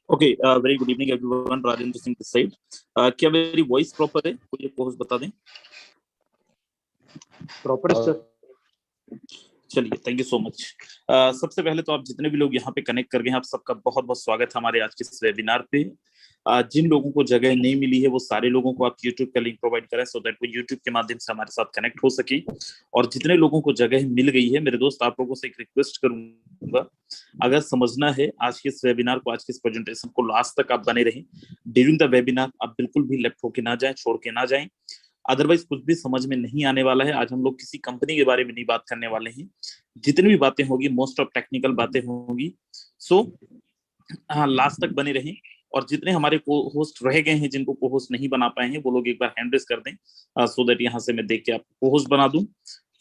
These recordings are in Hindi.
Okay, very good evening everyone. Rajendra Singh this side. क्या मेरी वॉइस प्रॉपर है? कोई एक होस्ट बता दें। Proper sir. चलिए, थैंक यू सो मच। सबसे पहले तो आप जितने भी लोग यहाँ पे कनेक्ट कर गए हैं, आप सबका बहुत बहुत स्वागत है हमारे आज के इस वेबिनार पे। जिन लोगों को जगह नहीं मिली है वो सारे लोगों को आप YouTube का लिंक प्रोवाइड करें, सो दैट वो YouTube के माध्यम से हमारे साथ कनेक्ट हो सके। और जितने लोगों को जगह मिल गई है, मेरे दोस्त, आप लोगों से एक रिक्वेस्ट करूंगा, अगर समझना है आज के इस वेबिनार को, आज के इस प्रेजेंटेशन को, लास्ट तक आप बने रहें। ड्यूरिंग द वेबिनार आप बिल्कुल भी लेफ्ट होके ना जाएं, छोड़ के ना जाएं। अदरवाइज कुछ भी समझ में नहीं आने वाला है। आज हम लोग किसी कंपनी के बारे में नहीं बात करने वाले हैं। जितनी भी बातें होगी मोस्ट ऑफ टेक्निकल बातें होंगी। सो हाँ, लास्ट तक बने रहें। और जितने हमारे को होस्ट रह गए हैं, जिनको को होस्ट नहीं बना पाए हैं, वो लोग एक बार हैंड रेस कर दें, सो दैट यहाँ से मैं देख के आपको को होस्ट बना दूं।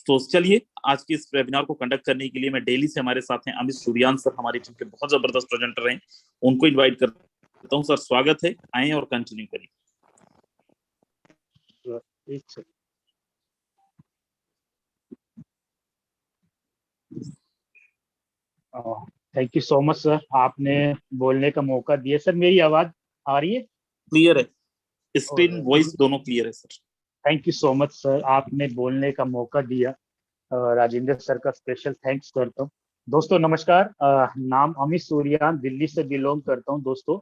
तो चलिए, आज के इस वेबिनार को कंडक्ट करने के लिए मैं दिल्ली से हमारे साथ हैं अमित सूर्यान सर, हमारी टीम के बहुत जबरदस्त प्रेजेंटर हैं। उनको इन्वाइट करता हूँ। सर स्वागत है, आए और कंटिन्यू करिए। Thank you so much sir, आपने बोलने का मौका दिया। सर मेरी आवाज आ रही है? क्लियर है, स्क्रीन वॉइस दोनों क्लियर है sir. Thank you so much sir, आपने बोलने का मौका दिया। राजेंद्र सर का स्पेशल थैंक्स करता हूँ। दोस्तों नमस्कार, नाम अमित सूर्यान, दिल्ली से बिलोंग करता हूँ। दोस्तों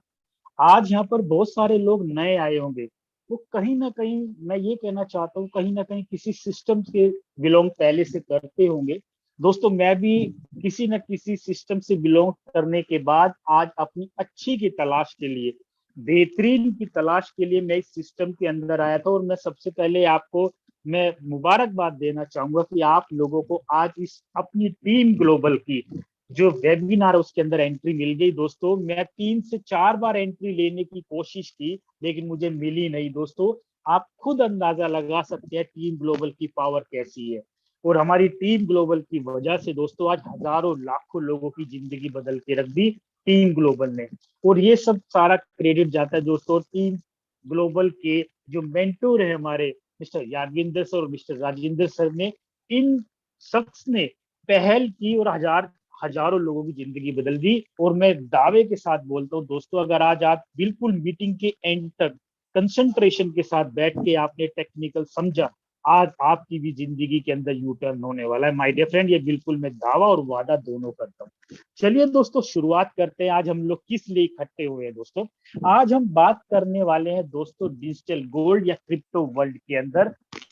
आज यहाँ पर बहुत सारे लोग नए आए होंगे, वो कहीं ना कहीं, मैं ये कहना चाहता हूँ, कहीं ना कहीं किसी सिस्टम से बिलोंग पहले से करते होंगे। दोस्तों मैं भी किसी न किसी सिस्टम से बिलोंग करने के बाद आज अपनी अच्छी की तलाश के लिए, बेहतरीन की तलाश के लिए मैं इस सिस्टम के अंदर आया था। और मैं सबसे पहले आपको मैं मुबारकबाद देना चाहूंगा कि आप लोगों को आज इस अपनी टीम ग्लोबल की जो वेबिनार है उसके अंदर एंट्री मिल गई। दोस्तों मैं 3 से 4 बार एंट्री लेने की कोशिश की, लेकिन मुझे मिली नहीं। दोस्तों आप खुद अंदाजा लगा सकते हैं टीम ग्लोबल की पावर कैसी है। और हमारी टीम ग्लोबल की वजह से दोस्तों आज हजारों लाखों लोगों की जिंदगी बदल के रख दी टीम ग्लोबल ने। और ये सब सारा क्रेडिट जाता है दोस्तों टीम ग्लोबल के जो मेंटोर है हमारे मिस्टर यादविंदर सर और मिस्टर राजेंद्र सर ने। इन शख्स ने पहल की और हजारों लोगों की जिंदगी बदल दी। और मैं दावे के साथ बोलता हूँ दोस्तों, अगर आज आप बिल्कुल मीटिंग के एंड तक कंसंट्रेशन के साथ बैठ के आपने टेक्निकल समझा, आज आपकी भी जिंदगी के अंदर यू टर्न होने वाला है माय डियर फ्रेंड। ये बिल्कुल मैं दावा और वादा दोनों करता हूँ। चलिए दोस्तों शुरुआत करते हैं। आज हम लोग किस लिए इकट्ठे हुए हैं दोस्तों? आज हम बात करने वाले हैं दोस्तों डिजिटल गोल्ड या क्रिप्टो वर्ल्ड के अंदर,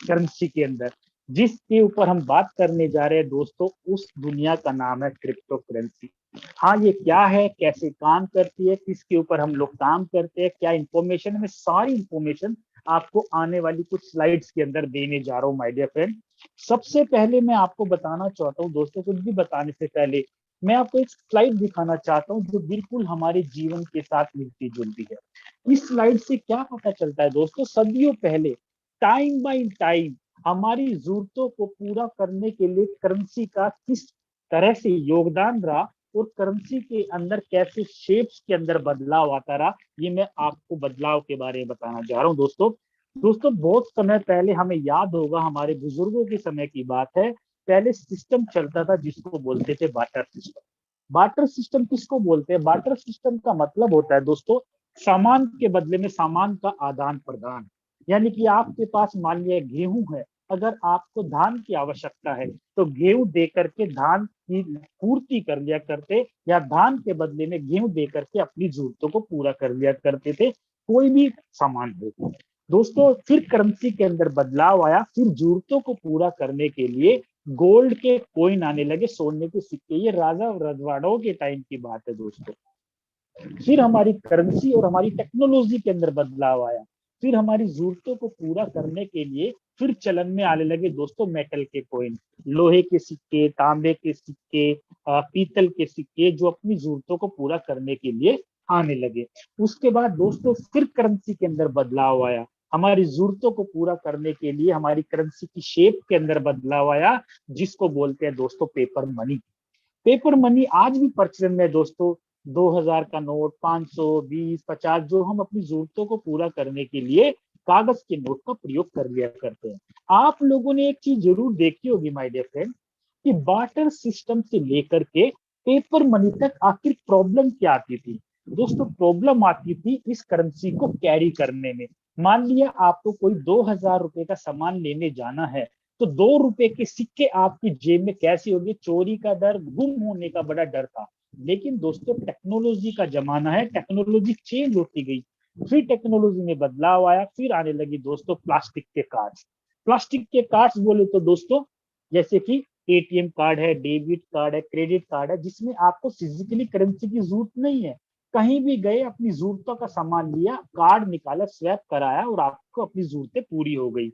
करेंसी के अंदर, जिसके ऊपर हम बात करने जा रहे हैं दोस्तों, उस दुनिया का नाम है क्रिप्टो करेंसी। हाँ, ये क्या है, कैसे काम करती है, किसके ऊपर हम लोग काम करते हैं, क्या इंफॉर्मेशन है, मैं सारी इंफॉर्मेशन आपको आने वाली कुछ स्लाइड्स के अंदर देने जा रहा हूँ माय डियर फ्रेंड। सबसे पहले मैं आपको बताना चाहता हूँ दोस्तों, कुछ भी बताने से पहले मैं आपको एक स्लाइड दिखाना चाहता हूँ जो बिल्कुल हमारे जीवन के साथ मिलती जुलती है। इस स्लाइड से क्या पता चलता है दोस्तों, सदियों पहले टाइम बाय टाइम हमारी जरूरतों को पूरा करने के लिए करेंसी का किस तरह से योगदान रहा और करेंसी के अंदर कैसे शेप्स के अंदर बदलाव आता रहा, ये मैं आपको बदलाव के बारे में बताना जा रहा हूँ दोस्तों। दोस्तों बहुत समय पहले, हमें याद होगा हमारे बुजुर्गों के समय की बात है, पहले सिस्टम चलता था जिसको बोलते थे बाटर सिस्टम। बाटर सिस्टम किसको बोलते हैं? बाटर सिस्टम का मतलब होता है दोस्तों सामान के बदले में सामान का आदान प्रदान। यानी कि आपके पास मान लिया गेहूं है, अगर आपको धान की आवश्यकता है तो गेहूं दे करके धान की पूर्ति कर लिया करते, या धान के बदले में गेहूं दे करके अपनी जरूरतों को पूरा कर लिया करते थे, कोई भी सामान हो दोस्तों। फिर करेंसी के अंदर बदलाव आया, फिर जरूरतों को पूरा करने के लिए गोल्ड के कॉइन आने लगे, सोने के सिक्के। ये राजा रजवाड़ों के टाइम की बात है दोस्तों। फिर हमारी करेंसी और हमारी टेक्नोलॉजी के अंदर बदलाव आया, फिर हमारी जरूरतों को पूरा करने के लिए फिर चलन में आने लगे दोस्तों मेटल के कॉइन, लोहे के सिक्के, तांबे के सिक्के, पीतल के सिक्के, जो अपनी जरूरतों को पूरा करने के लिए आने लगे। उसके बाद दोस्तों फिर करेंसी के अंदर बदलाव आया, हमारी जरूरतों को पूरा करने के लिए हमारी करेंसी की शेप के अंदर बदलाव आया, जिसको बोलते हैं दोस्तों पेपर मनी। पेपर मनी आज भी प्रचलन में दोस्तों। 2000 का नोट, 500, 20, 50, जो हम अपनी जरूरतों को पूरा करने के लिए कागज के नोट का प्रयोग कर लिया करते हैं। आप लोगों ने एक चीज जरूर देखी होगी माय डियर फ्रेंड, कि बार्टर सिस्टम से लेकर के पेपर मनी तक आखिर प्रॉब्लम क्या आती थी। दोस्तों प्रॉब्लम आती थी इस करेंसी को कैरी करने में। मान लिया आपको कोई 2000 रुपए का सामान लेने जाना है, तो 2 रुपए के सिक्के आपकी जेब में कैसे होंगे? चोरी का डर, गुम होने का बड़ा डर था। लेकिन दोस्तों टेक्नोलॉजी का जमाना है, टेक्नोलॉजी चेंज होती गई, फिर टेक्नोलॉजी में बदलाव आया, फिर आने लगी दोस्तों प्लास्टिक के कार्ड्स। प्लास्टिक के कार्ड्स बोले तो दोस्तों जैसे कि एटीएम कार्ड है, डेबिट कार्ड है, क्रेडिट कार्ड है, जिसमें आपको फिजिकली करेंसी की जरूरत नहीं है। कहीं भी गए, अपनी जरूरतों का सामान लिया, कार्ड निकाला, स्वैप कराया और आपको अपनी जरूरतें पूरी हो गई।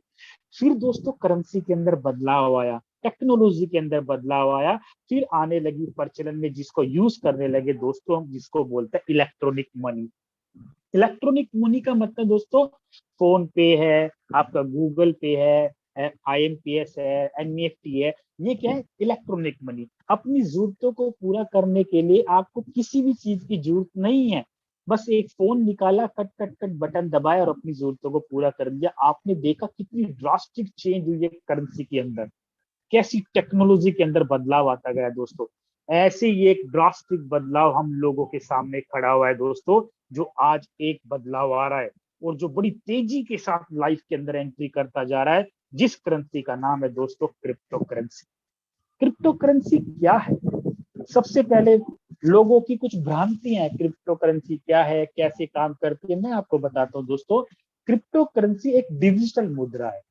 फिर दोस्तों करेंसी के अंदर बदलाव आया, टेक्नोलॉजी के अंदर बदलाव आया, फिर आने लगी प्रचलन में, जिसको यूज करने लगे दोस्तों, हम जिसको बोलते हैं इलेक्ट्रॉनिक मनी। इलेक्ट्रॉनिक मनी का मतलब दोस्तों फोन पे है, आपका गूगल पे है, IMPS है, NEFT है। ये क्या है? Electronic money. अपनी जरूरतों को पूरा करने के लिए आपको किसी भी चीज की जरूरत नहीं है, बस एक फोन निकाला, कट कट कट बटन दबाया और अपनी जरूरतों को पूरा कर दिया। आपने देखा कितनी ड्रास्टिक चेंज हुई है करेंसी के अंदर, कैसी टेक्नोलॉजी के अंदर बदलाव आता गया दोस्तों। ऐसे ही एक ड्रास्टिक बदलाव हम लोगों के सामने खड़ा हुआ है दोस्तों, जो आज एक बदलाव आ रहा है और जो बड़ी तेजी के साथ लाइफ के अंदर एंट्री करता जा रहा है, जिस करेंसी का नाम है दोस्तों क्रिप्टो करेंसी। क्रिप्टो करेंसी क्या है? सबसे पहले लोगों की कुछ भ्रांतियां हैं, क्रिप्टो करेंसी क्या है, कैसे काम करती है, मैं आपको बताता हूं दोस्तों। क्रिप्टो करेंसी एक डिजिटल मुद्रा है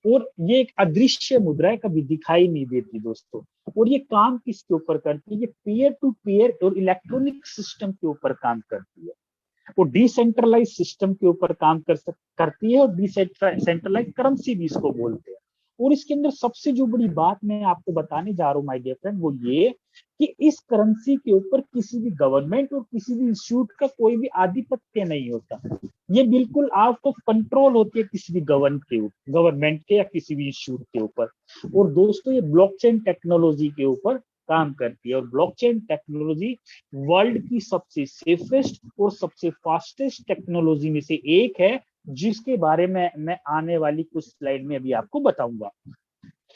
और ये एक अदृश्य मुद्रा है, कभी दिखाई नहीं देती दोस्तों। और ये काम किसके ऊपर करती है? ये पीयर टू पीयर और इलेक्ट्रॉनिक सिस्टम के ऊपर काम करती है। वो डिसेंट्रलाइज सिस्टम के ऊपर काम करती है और डिसेंट्रलाइज करेंसी भी इसको बोलते हैं। और इसके अंदर सबसे जो बड़ी बात मैं आपको बताने जा रहा हूँ माय डियर फ्रेंड, वो ये कि इस करेंसी के ऊपर किसी भी गवर्नमेंट और किसी भी इंस्टीट्यूट का कोई भी आधिपत्य नहीं होता। ये बिल्कुल आउट ऑफ कंट्रोल होती है किसी भी गवर्नमेंट के या किसी भी इंस्टीट्यूट के ऊपर। और दोस्तों ये ब्लॉकचेन टेक्नोलॉजी के ऊपर काम करती है। और ब्लॉकचेन टेक्नोलॉजी वर्ल्ड की सबसे सेफेस्ट और सबसे फास्टेस्ट टेक्नोलॉजी में से एक है, जिसके बारे में मैं आने वाली कुछ स्लाइड में अभी आपको बताऊंगा।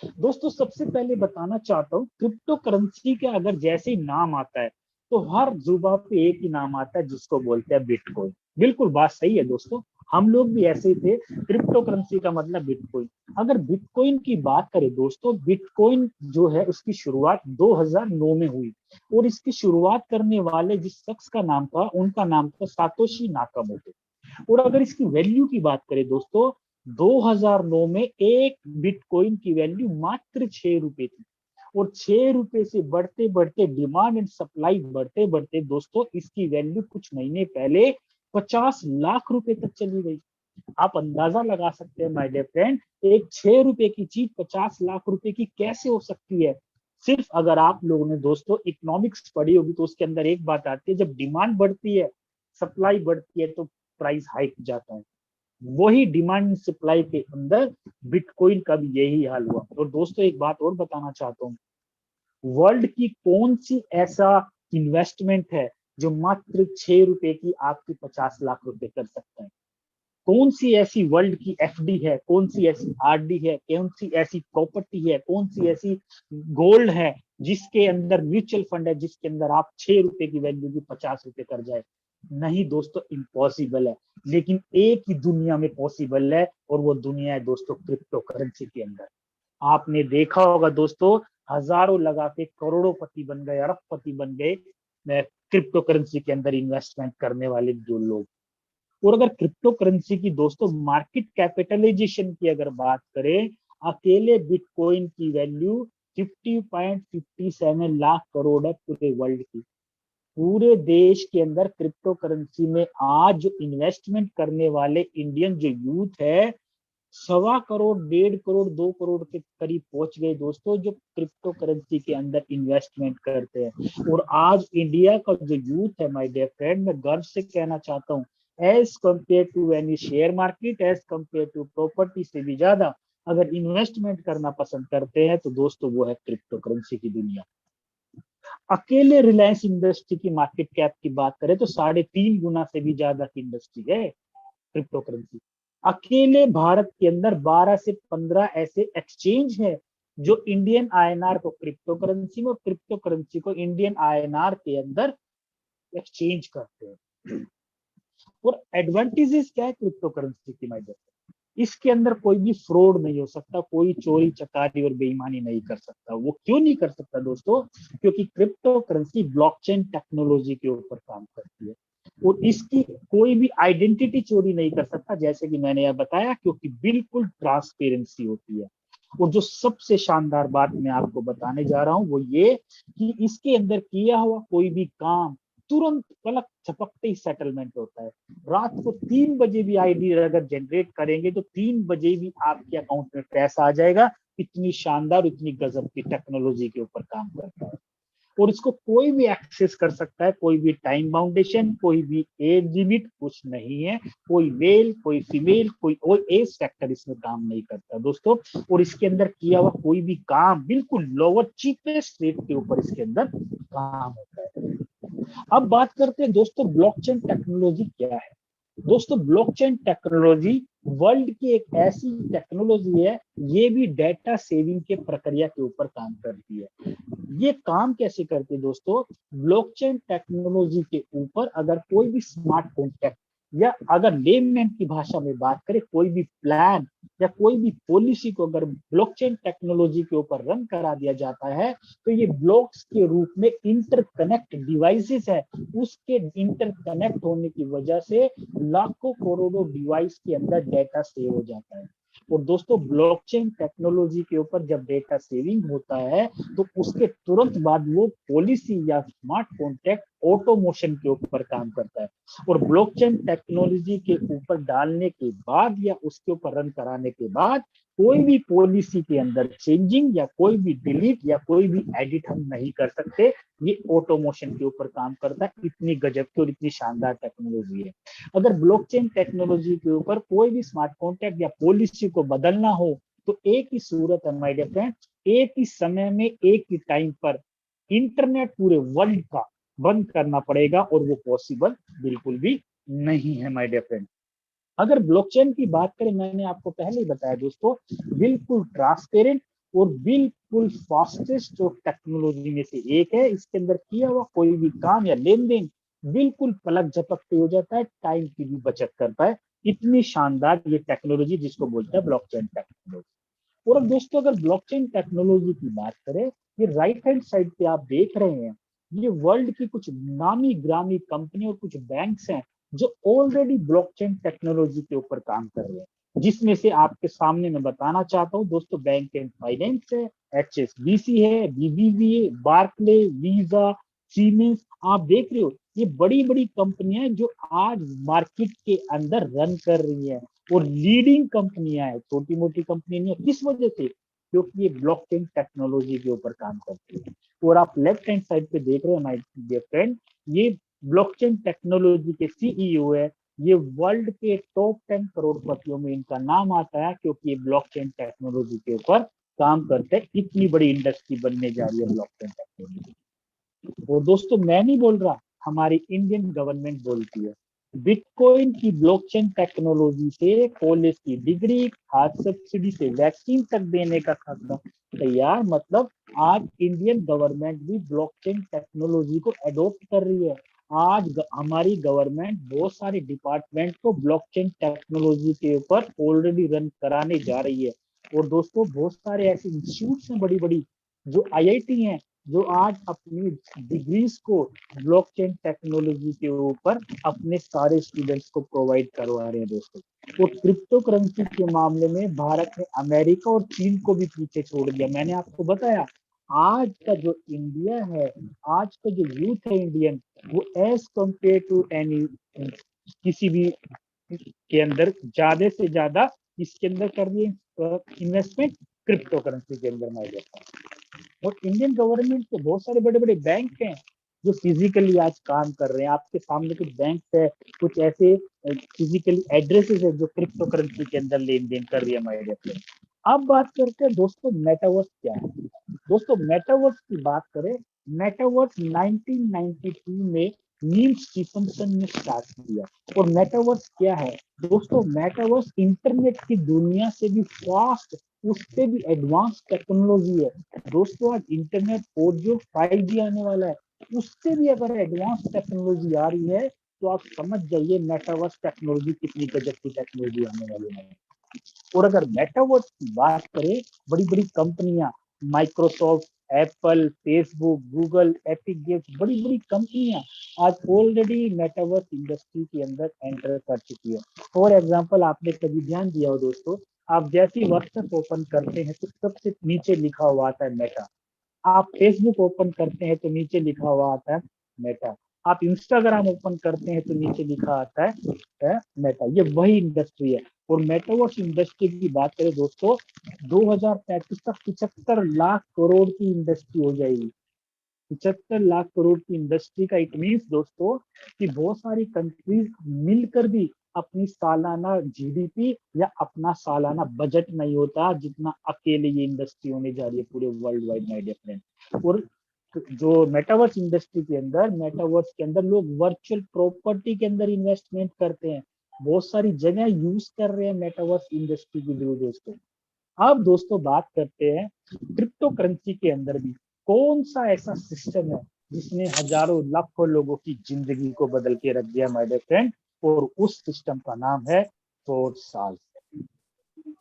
दोस्तों सबसे पहले बताना चाहता हूँ, क्रिप्टो करेंसी का अगर जैसे ही नाम आता है तो हर जुबान पे एक ही नाम आता है, जिसको बोलते हैं बिटकॉइन। बिल्कुल बात सही है दोस्तों, हम लोग भी ऐसे ही थे। क्रिप्टो करेंसी का मतलब बिटकॉइन। अगर बिटकॉइन की बात करें दोस्तों, बिटकॉइन जो है उसकी शुरुआत 2009 में हुई और इसकी शुरुआत करने वाले जिस शख्स का नाम था, उनका नाम था सातोशी नाकामोटो। और अगर इसकी वैल्यू की बात करें दोस्तों, 2009 में एक बिटकॉइन की वैल्यू मात्र 6 रुपए थी। और 6 रुपए से बढ़ते बढ़ते डिमांड एंड सप्लाई बढ़ते बढ़ते दोस्तों इसकी वैल्यू कुछ महीने पहले 50 लाख रुपए तक चली गई। आप अंदाजा लगा सकते हैं माय डियर फ्रेंड, एक 6 रुपए की चीज 50 लाख रुपए की कैसे हो सकती है। सिर्फ अगर आप लोगों ने दोस्तों इकोनॉमिक्स पढ़ी होगी तो उसके अंदर एक बात आती है, जब डिमांड बढ़ती है, सप्लाई बढ़ती है, तो प्राइस हाइक जाता है। वही डिमांड सप्लाई के अंदर बिटकॉइन का भी यही हाल हुआ। और दोस्तों एक बात और बताना चाहता हूँ, वर्ल्ड की कौन सी ऐसा इन्वेस्टमेंट है जो मात्र 6 रुपए की आपकी 50 लाख रुपए कर सकता है? कौन सी ऐसी वर्ल्ड की FD है, कौन सी ऐसी RD है, कौन सी ऐसी प्रॉपर्टी है, कौन सी ऐसी गोल्ड है जिसके अंदर म्यूचुअल फंड है, जिसके अंदर आप 6 रुपए की वैल्यू भी 50 रुपए कर जाए? नहीं दोस्तों, इम्पॉसिबल है। लेकिन एक ही दुनिया में पॉसिबल है और वो दुनिया है दोस्तों क्रिप्टो करेंसी के अंदर। आपने देखा होगा दोस्तों, हजारों लगा के करोड़ोंपति बन गए, अरबपति बन गए क्रिप्टो करेंसी के अंदर इन्वेस्टमेंट करने वाले जो लोग। और अगर क्रिप्टो करेंसी की दोस्तों मार्केट कैपिटलाइजेशन की अगर बात करें, अकेले बिटकॉइन की वैल्यू 50.57 लाख करोड़ है पूरे वर्ल्ड की। पूरे देश के अंदर क्रिप्टो करेंसी में आज जो इन्वेस्टमेंट करने वाले इंडियन जो यूथ है, 1.25 करोड़, 1.5 करोड़, 2 करोड़ के करीब पहुंच गए दोस्तों, जो क्रिप्टो करेंसी के अंदर इन्वेस्टमेंट करते हैं। और आज इंडिया का जो यूथ है माय डियर फ्रेंड, मैं गर्व से कहना चाहता हूँ, as compared to any share market, as compared to property से भी ज्यादा अगर इन्वेस्टमेंट करना पसंद करते हैं तो दोस्तों वो है क्रिप्टो करेंसी की दुनिया। अकेले रिलायंस इंडस्ट्री की मार्केट कैप की बात करें तो 3.5 गुना से भी ज्यादा की इंडस्ट्री है क्रिप्टो करेंसी। अकेले भारत के अंदर 12 से 15 ऐसे एक्सचेंज है जो इंडियन INR को क्रिप्टो करेंसी में और क्रिप्टो करेंसी को इंडियन INR के अंदर एक्सचेंज करते हैं। और एडवांटेजेस क्या है क्रिप्टो करेंसी की माइंड, इसके अंदर कोई भी फ्रॉड नहीं हो सकता, कोई चोरी चकारी और बेईमानी नहीं कर सकता। वो क्यों नहीं कर सकता दोस्तों? क्योंकि क्रिप्टो करेंसी ब्लॉकचेन टेक्नोलॉजी के ऊपर काम करती है और इसकी कोई भी आइडेंटिटी चोरी नहीं कर सकता, जैसे कि मैंने यह बताया, क्योंकि बिल्कुल ट्रांसपेरेंसी होती है। और जो सबसे शानदार बात मैं आपको बताने जा रहा हूं वो ये कि इसके अंदर किया हुआ कोई भी काम तुरंत पलक झपकते ही सेटलमेंट होता है। रात को 3 बजे भी आईडी अगर जनरेट करेंगे तो 3 बजे भी आपके अकाउंट में पैसा आ जाएगा। इतनी शानदार, इतनी गजब की टेक्नोलॉजी के ऊपर काम करता है और इसको कोई भी एक्सेस कर सकता है, कोई भी टाइम बाउंडेशन, कोई भी एज लिमिट कुछ नहीं है, कोई मेल, कोई फीमेल, कोई एज फैक्टर इसमें काम नहीं करता दोस्तों। और इसके अंदर किया हुआ कोई भी काम बिल्कुल लोअर चीपेस्ट रेट के ऊपर इसके अंदर काम होता है। अब बात करते हैं दोस्तों ब्लॉकचेन टेक्नोलॉजी क्या है। दोस्तों ब्लॉकचेन टेक्नोलॉजी वर्ल्ड की एक ऐसी टेक्नोलॉजी है, ये भी डेटा सेविंग के प्रक्रिया के ऊपर काम करती है। ये काम कैसे करती है दोस्तों? ब्लॉकचेन टेक्नोलॉजी के ऊपर अगर कोई भी स्मार्ट कॉन्ट्रैक्ट या अगर लेमैन की भाषा में बात करें कोई भी प्लान या कोई भी पॉलिसी को अगर ब्लॉकचेन टेक्नोलॉजी के ऊपर रन करा दिया जाता है तो ये ब्लॉक्स के रूप में इंटरकनेक्ट डिवाइसेस है। उसके इंटरकनेक्ट होने की वजह से लाखों करोड़ों डिवाइस के अंदर डेटा सेव हो जाता है। और दोस्तों ब्लॉकचेन टेक्नोलॉजी के ऊपर जब डेटा सेविंग होता है तो उसके तुरंत बाद वो पॉलिसी या स्मार्ट कॉन्ट्रैक्ट ऑटोमोशन के ऊपर काम करता है। और ब्लॉकचेन टेक्नोलॉजी के ऊपर डालने के बाद या उसके ऊपर रन कराने के बाद कोई भी पॉलिसी के अंदर चेंजिंग या कोई भी डिलीट या कोई भी एडिट हम नहीं कर सकते। ये ऑटोमोशन के ऊपर काम करता है। इतनी गजब की और इतनी शानदार टेक्नोलॉजी है। अगर ब्लॉकचेन टेक्नोलॉजी के ऊपर कोई भी स्मार्ट कॉन्ट्रैक्ट या पॉलिसी को बदलना हो तो एक ही सूरत है माय डियर फ्रेंड, एक ही समय में एक ही टाइम पर इंटरनेट पूरे वर्ल्ड का बंद करना पड़ेगा और वो पॉसिबल बिल्कुल भी नहीं है माय डियर फ्रेंड। अगर ब्लॉकचेन की बात करें, मैंने आपको पहले ही बताया दोस्तों, बिल्कुल ट्रांसपेरेंट और बिल्कुल फास्टेस्ट जो टेक्नोलॉजी में से एक है। इसके अंदर किया हुआ कोई भी काम या लेन देन बिल्कुल पलक झपकते हो जाता है, टाइम की भी बचत करता है। इतनी शानदार ये टेक्नोलॉजी जिसको बोलते हैं ब्लॉकचेन टेक्नोलॉजी। और अब दोस्तों अगर ब्लॉकचेन टेक्नोलॉजी की बात करें, ये राइट हैंड साइड पे आप देख रहे हैं, ये वर्ल्ड की कुछ नामी ग्रामी कंपनी और कुछ बैंक्स हैं जो ऑलरेडी ब्लॉकचेन टेक्नोलॉजी के ऊपर काम कर रहे हैं। जिसमें से आपके सामने मैं बताना चाहता हूं दोस्तों, बैंक एंड फाइनेंस है, HSBC है, BBV है, बार्कले, वीजा, सीमेंस। आप देख रहे हो ये बड़ी बड़ी कंपनियां जो आज मार्केट के अंदर रन कर रही है और लीडिंग कंपनियां हैं, छोटी मोटी कंपनी नहीं है। किस वजह से? क्योंकि ये ब्लॉकचेन टेक्नोलॉजी के ऊपर काम करती है। और आप लेफ्ट हैंड साइड पे देख रहे हो माय डियर फ्रेंड, ये ब्लॉकचेन टेक्नोलॉजी के CEO है। ये वर्ल्ड के टॉप 10 करोड़पतियों में इनका नाम आता है क्योंकि ये ब्लॉकचेन टेक्नोलॉजी के ऊपर काम करते हैं। इतनी बड़ी इंडस्ट्री बनने जा रही है ब्लॉकचेन टेक्नोलॉजी। और दोस्तों मैं नहीं बोल रहा, हमारी इंडियन गवर्नमेंट बोलती है। बिटकॉइन की ब्लॉकचेन टेक्नोलॉजी से कॉलेज की डिग्री, खाद सब्सिडी से वैक्सीन तक देने का खासा तैयार। मतलब आज इंडियन गवर्नमेंट भी ब्लॉकचेन टेक्नोलॉजी को एडॉप्ट कर रही है। आज हमारी गवर्नमेंट बहुत सारे डिपार्टमेंट को ब्लॉकचेन टेक्नोलॉजी के ऊपर ऑलरेडी रन कराने जा रही है। और दोस्तों बहुत सारे ऐसे इंस्टीट्यूट हैं बड़ी बड़ी जो IIT हैं जो आज अपनी डिग्रीज को ब्लॉकचेन टेक्नोलॉजी के ऊपर अपने सारे स्टूडेंट्स को प्रोवाइड करवा रहे हैं दोस्तों। और क्रिप्टो करेंसी के मामले में भारत ने अमेरिका और चीन को भी पीछे छोड़ दिया। मैंने आपको बताया आज का जो इंडिया है, आज का जो यूथ है इंडियन, वो एज कंपेयर टू एनी किसी भी के अंदर ज्यादा से ज्यादा इसके अंदर कर रही है इन्वेस्टमेंट क्रिप्टो करेंसी के अंदर मैं जाता हूँ। और इंडियन गवर्नमेंट के बहुत सारे बड़े बड़े बैंक हैं जो फिजिकली आज काम कर रहे हैं। आपके सामने कुछ बैंक है, कुछ ऐसे फिजिकली एड्रेसेस है जो क्रिप्टो करेंसी के अंदर लेन देन कर रही है हमारे देश। अब बात करते हैं दोस्तों मेटावर्स क्या है। दोस्तों मेटावर्स की बात करें, मेटावर्स 1992 में नील स्टीफनसन ने स्टार्ट किया। और मेटावर्स क्या है दोस्तों? मेटावर्स इंटरनेट की दुनिया से भी फास्ट, उससे भी एडवांस टेक्नोलॉजी है दोस्तों। आज इंटरनेट 4G 5G आने वाला है। उससे भी अगर एडवांस टेक्नोलॉजी आ रही है तो आप समझ जाइए मेटावर्स टेक्नोलॉजी कितनी गजब की टेक्नोलॉजी आने वाली है। और अगर मेटावर्स की बात करें, बड़ी बड़ी कंपनियां Microsoft, Apple, Facebook, Google, epic games, बड़ी बड़ी कंपनियां आज ऑलरेडी मेटावर्स इंडस्ट्री के अंदर एंटर कर चुकी है। फॉर एग्जांपल, आपने कभी ध्यान दिया हो दोस्तों, आप जैसे ही व्हाट्सएप ओपन करते हैं तो सबसे नीचे लिखा हुआ आता है मेटा। आप फेसबुक ओपन करते हैं तो नीचे लिखा हुआ आता है मेटा। आप इंस्टाग्राम ओपन करते हैं तो नीचे लिखा आता है मेटा। ये वही इंडस्ट्री है। और मेटावर्स इंडस्ट्री की बात करें दोस्तों, 2035 तक 75 लाख करोड़ की इंडस्ट्री हो जाएगी। 75 लाख करोड़ की इंडस्ट्री का इट मीन्स दोस्तों कि बहुत सारी कंट्रीज मिलकर भी अपनी सालाना जीडीपी या अपना सालाना बजट नहीं होता जितना अकेले ये इंडस्ट्री होने जा रही है पूरे world wide, my dear friend. और जो मेटावर्स इंडस्ट्री के अंदर, मेटावर्स के अंदर लोग वर्चुअल प्रॉपर्टी के अंदर इन्वेस्टमेंट करते हैं, बहुत सारी जगह यूज कर रहे हैं मेटावर्स इंडस्ट्री के थ्रू दोस्तों। अब दोस्तों बात करते हैं क्रिप्टो करेंसी के अंदर भी कौन सा ऐसा सिस्टम है जिसने हजारों लाखों लोगों की जिंदगी को बदल के रख दिया माय डियर फ्रेंड। और उस सिस्टम का नाम है फोर्सास।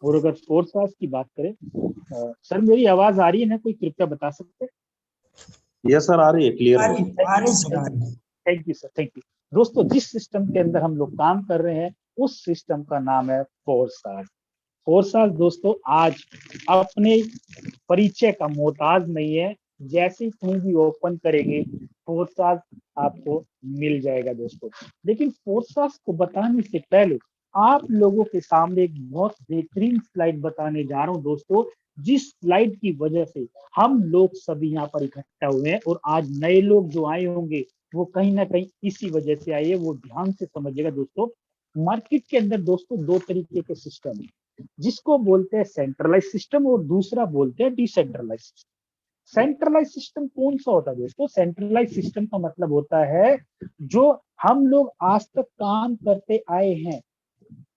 और अगर फोर्सास की बात करें, सर मेरी आवाज आ रही है ना, कोई कृपया बता सकते हैं? यस सर, आ रही है, क्लियर है। Thank you sir, thank you. दोस्तों जिस सिस्टम के अंदर हम लोग काम कर रहे हैं उस सिस्टम का नाम है फोर्सास। फोर्सास दोस्तों आज अपने परिचय का मोहताज नहीं है। जैसे ही कहीं भी ओपन करेंगे फोर्सास आपको मिल जाएगा दोस्तों। लेकिन फोर्सास को बताने से पहले आप लोगों के सामने एक बहुत बेहतरीन स्लाइड बताने जा रहा हूं दोस्तों, जिस स्लाइड की वजह से हम लोग सभी यहाँ पर इकट्ठा हुए हैं। और आज नए लोग जो आए होंगे वो कहीं ना कहीं इसी वजह से आए, वो ध्यान से समझिएगा दोस्तों। मार्केट के अंदर दोस्तों दो तरीके के सिस्टम है, जिसको बोलते हैं सेंट्रलाइज सिस्टम और दूसरा बोलते हैं डिसेंट्रलाइज सिस्टम। सेंट्रलाइज सिस्टम कौन सा होता है दोस्तों? सेंट्रलाइज सिस्टम का मतलब होता है जो हम लोग आज तक काम करते आए हैं,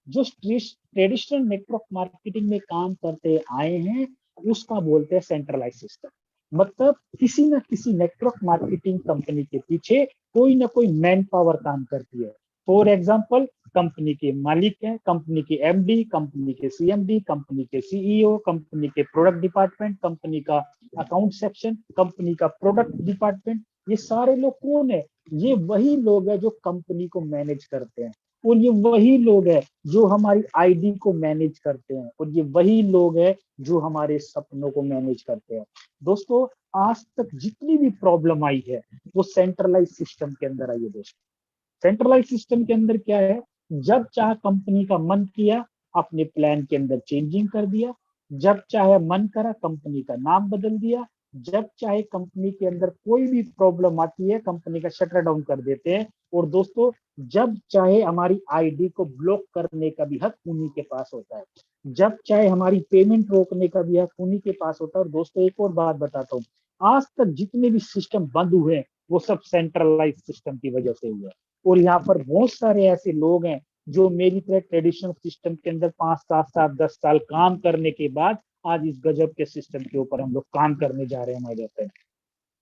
जो ट्रेडिशनल नेटवर्क मार्केटिंग में काम करते आए हैं, उसका बोलते हैं सेंट्रलाइज सिस्टम। मतलब किसी न किसी नेटवर्क मार्केटिंग कंपनी के पीछे कोई ना कोई मैन पावर काम करती है। फॉर एग्जाम्पल, कंपनी के मालिक हैं, कंपनी के एमडी, कंपनी के सीएमडी, कंपनी के सीईओ, कंपनी के प्रोडक्ट डिपार्टमेंट, कंपनी का अकाउंट सेक्शन, कंपनी का प्रोडक्ट डिपार्टमेंट। ये सारे लोग कौन है? ये वही लोग हैं जो कंपनी को मैनेज करते हैं। और ये वही लोग हैं जो हमारी आईडी को मैनेज करते हैं। और ये वही लोग हैं जो हमारे सपनों को मैनेज करते हैं। दोस्तों आज तक जितनी भी प्रॉब्लम आई है वो सेंट्रलाइज सिस्टम के अंदर आई है दोस्तों। सेंट्रलाइज सिस्टम के अंदर क्या है? जब चाहे कंपनी का मन किया अपने प्लान के अंदर चेंजिंग कर दिया, जब चाहे मन करा कंपनी का नाम बदल दिया, जब चाहे कंपनी के अंदर कोई भी प्रॉब्लम आती है कंपनी का शटर डाउन कर देते हैं। और दोस्तों जब चाहे हमारी आईडी को ब्लॉक करने का भी हक उन्हीं के पास होता है, जब चाहे हमारी पेमेंट रोकने का भी हक उन्हीं के पास होता है। और दोस्तों एक और बात बताता हूँ, आज तक जितने भी सिस्टम बंद हुए हैं वो सब सेंट्रलाइज सिस्टम की वजह से हुए हैं। और यहाँ पर बहुत सारे ऐसे लोग हैं जो मेरी तरह ट्रेडिशनल सिस्टम के अंदर 5 7 साल 10 साल काम करने के बाद आज इस गजब के सिस्टम के ऊपर हम लोग काम करने जा रहे हैं हमारे फ्रेंड।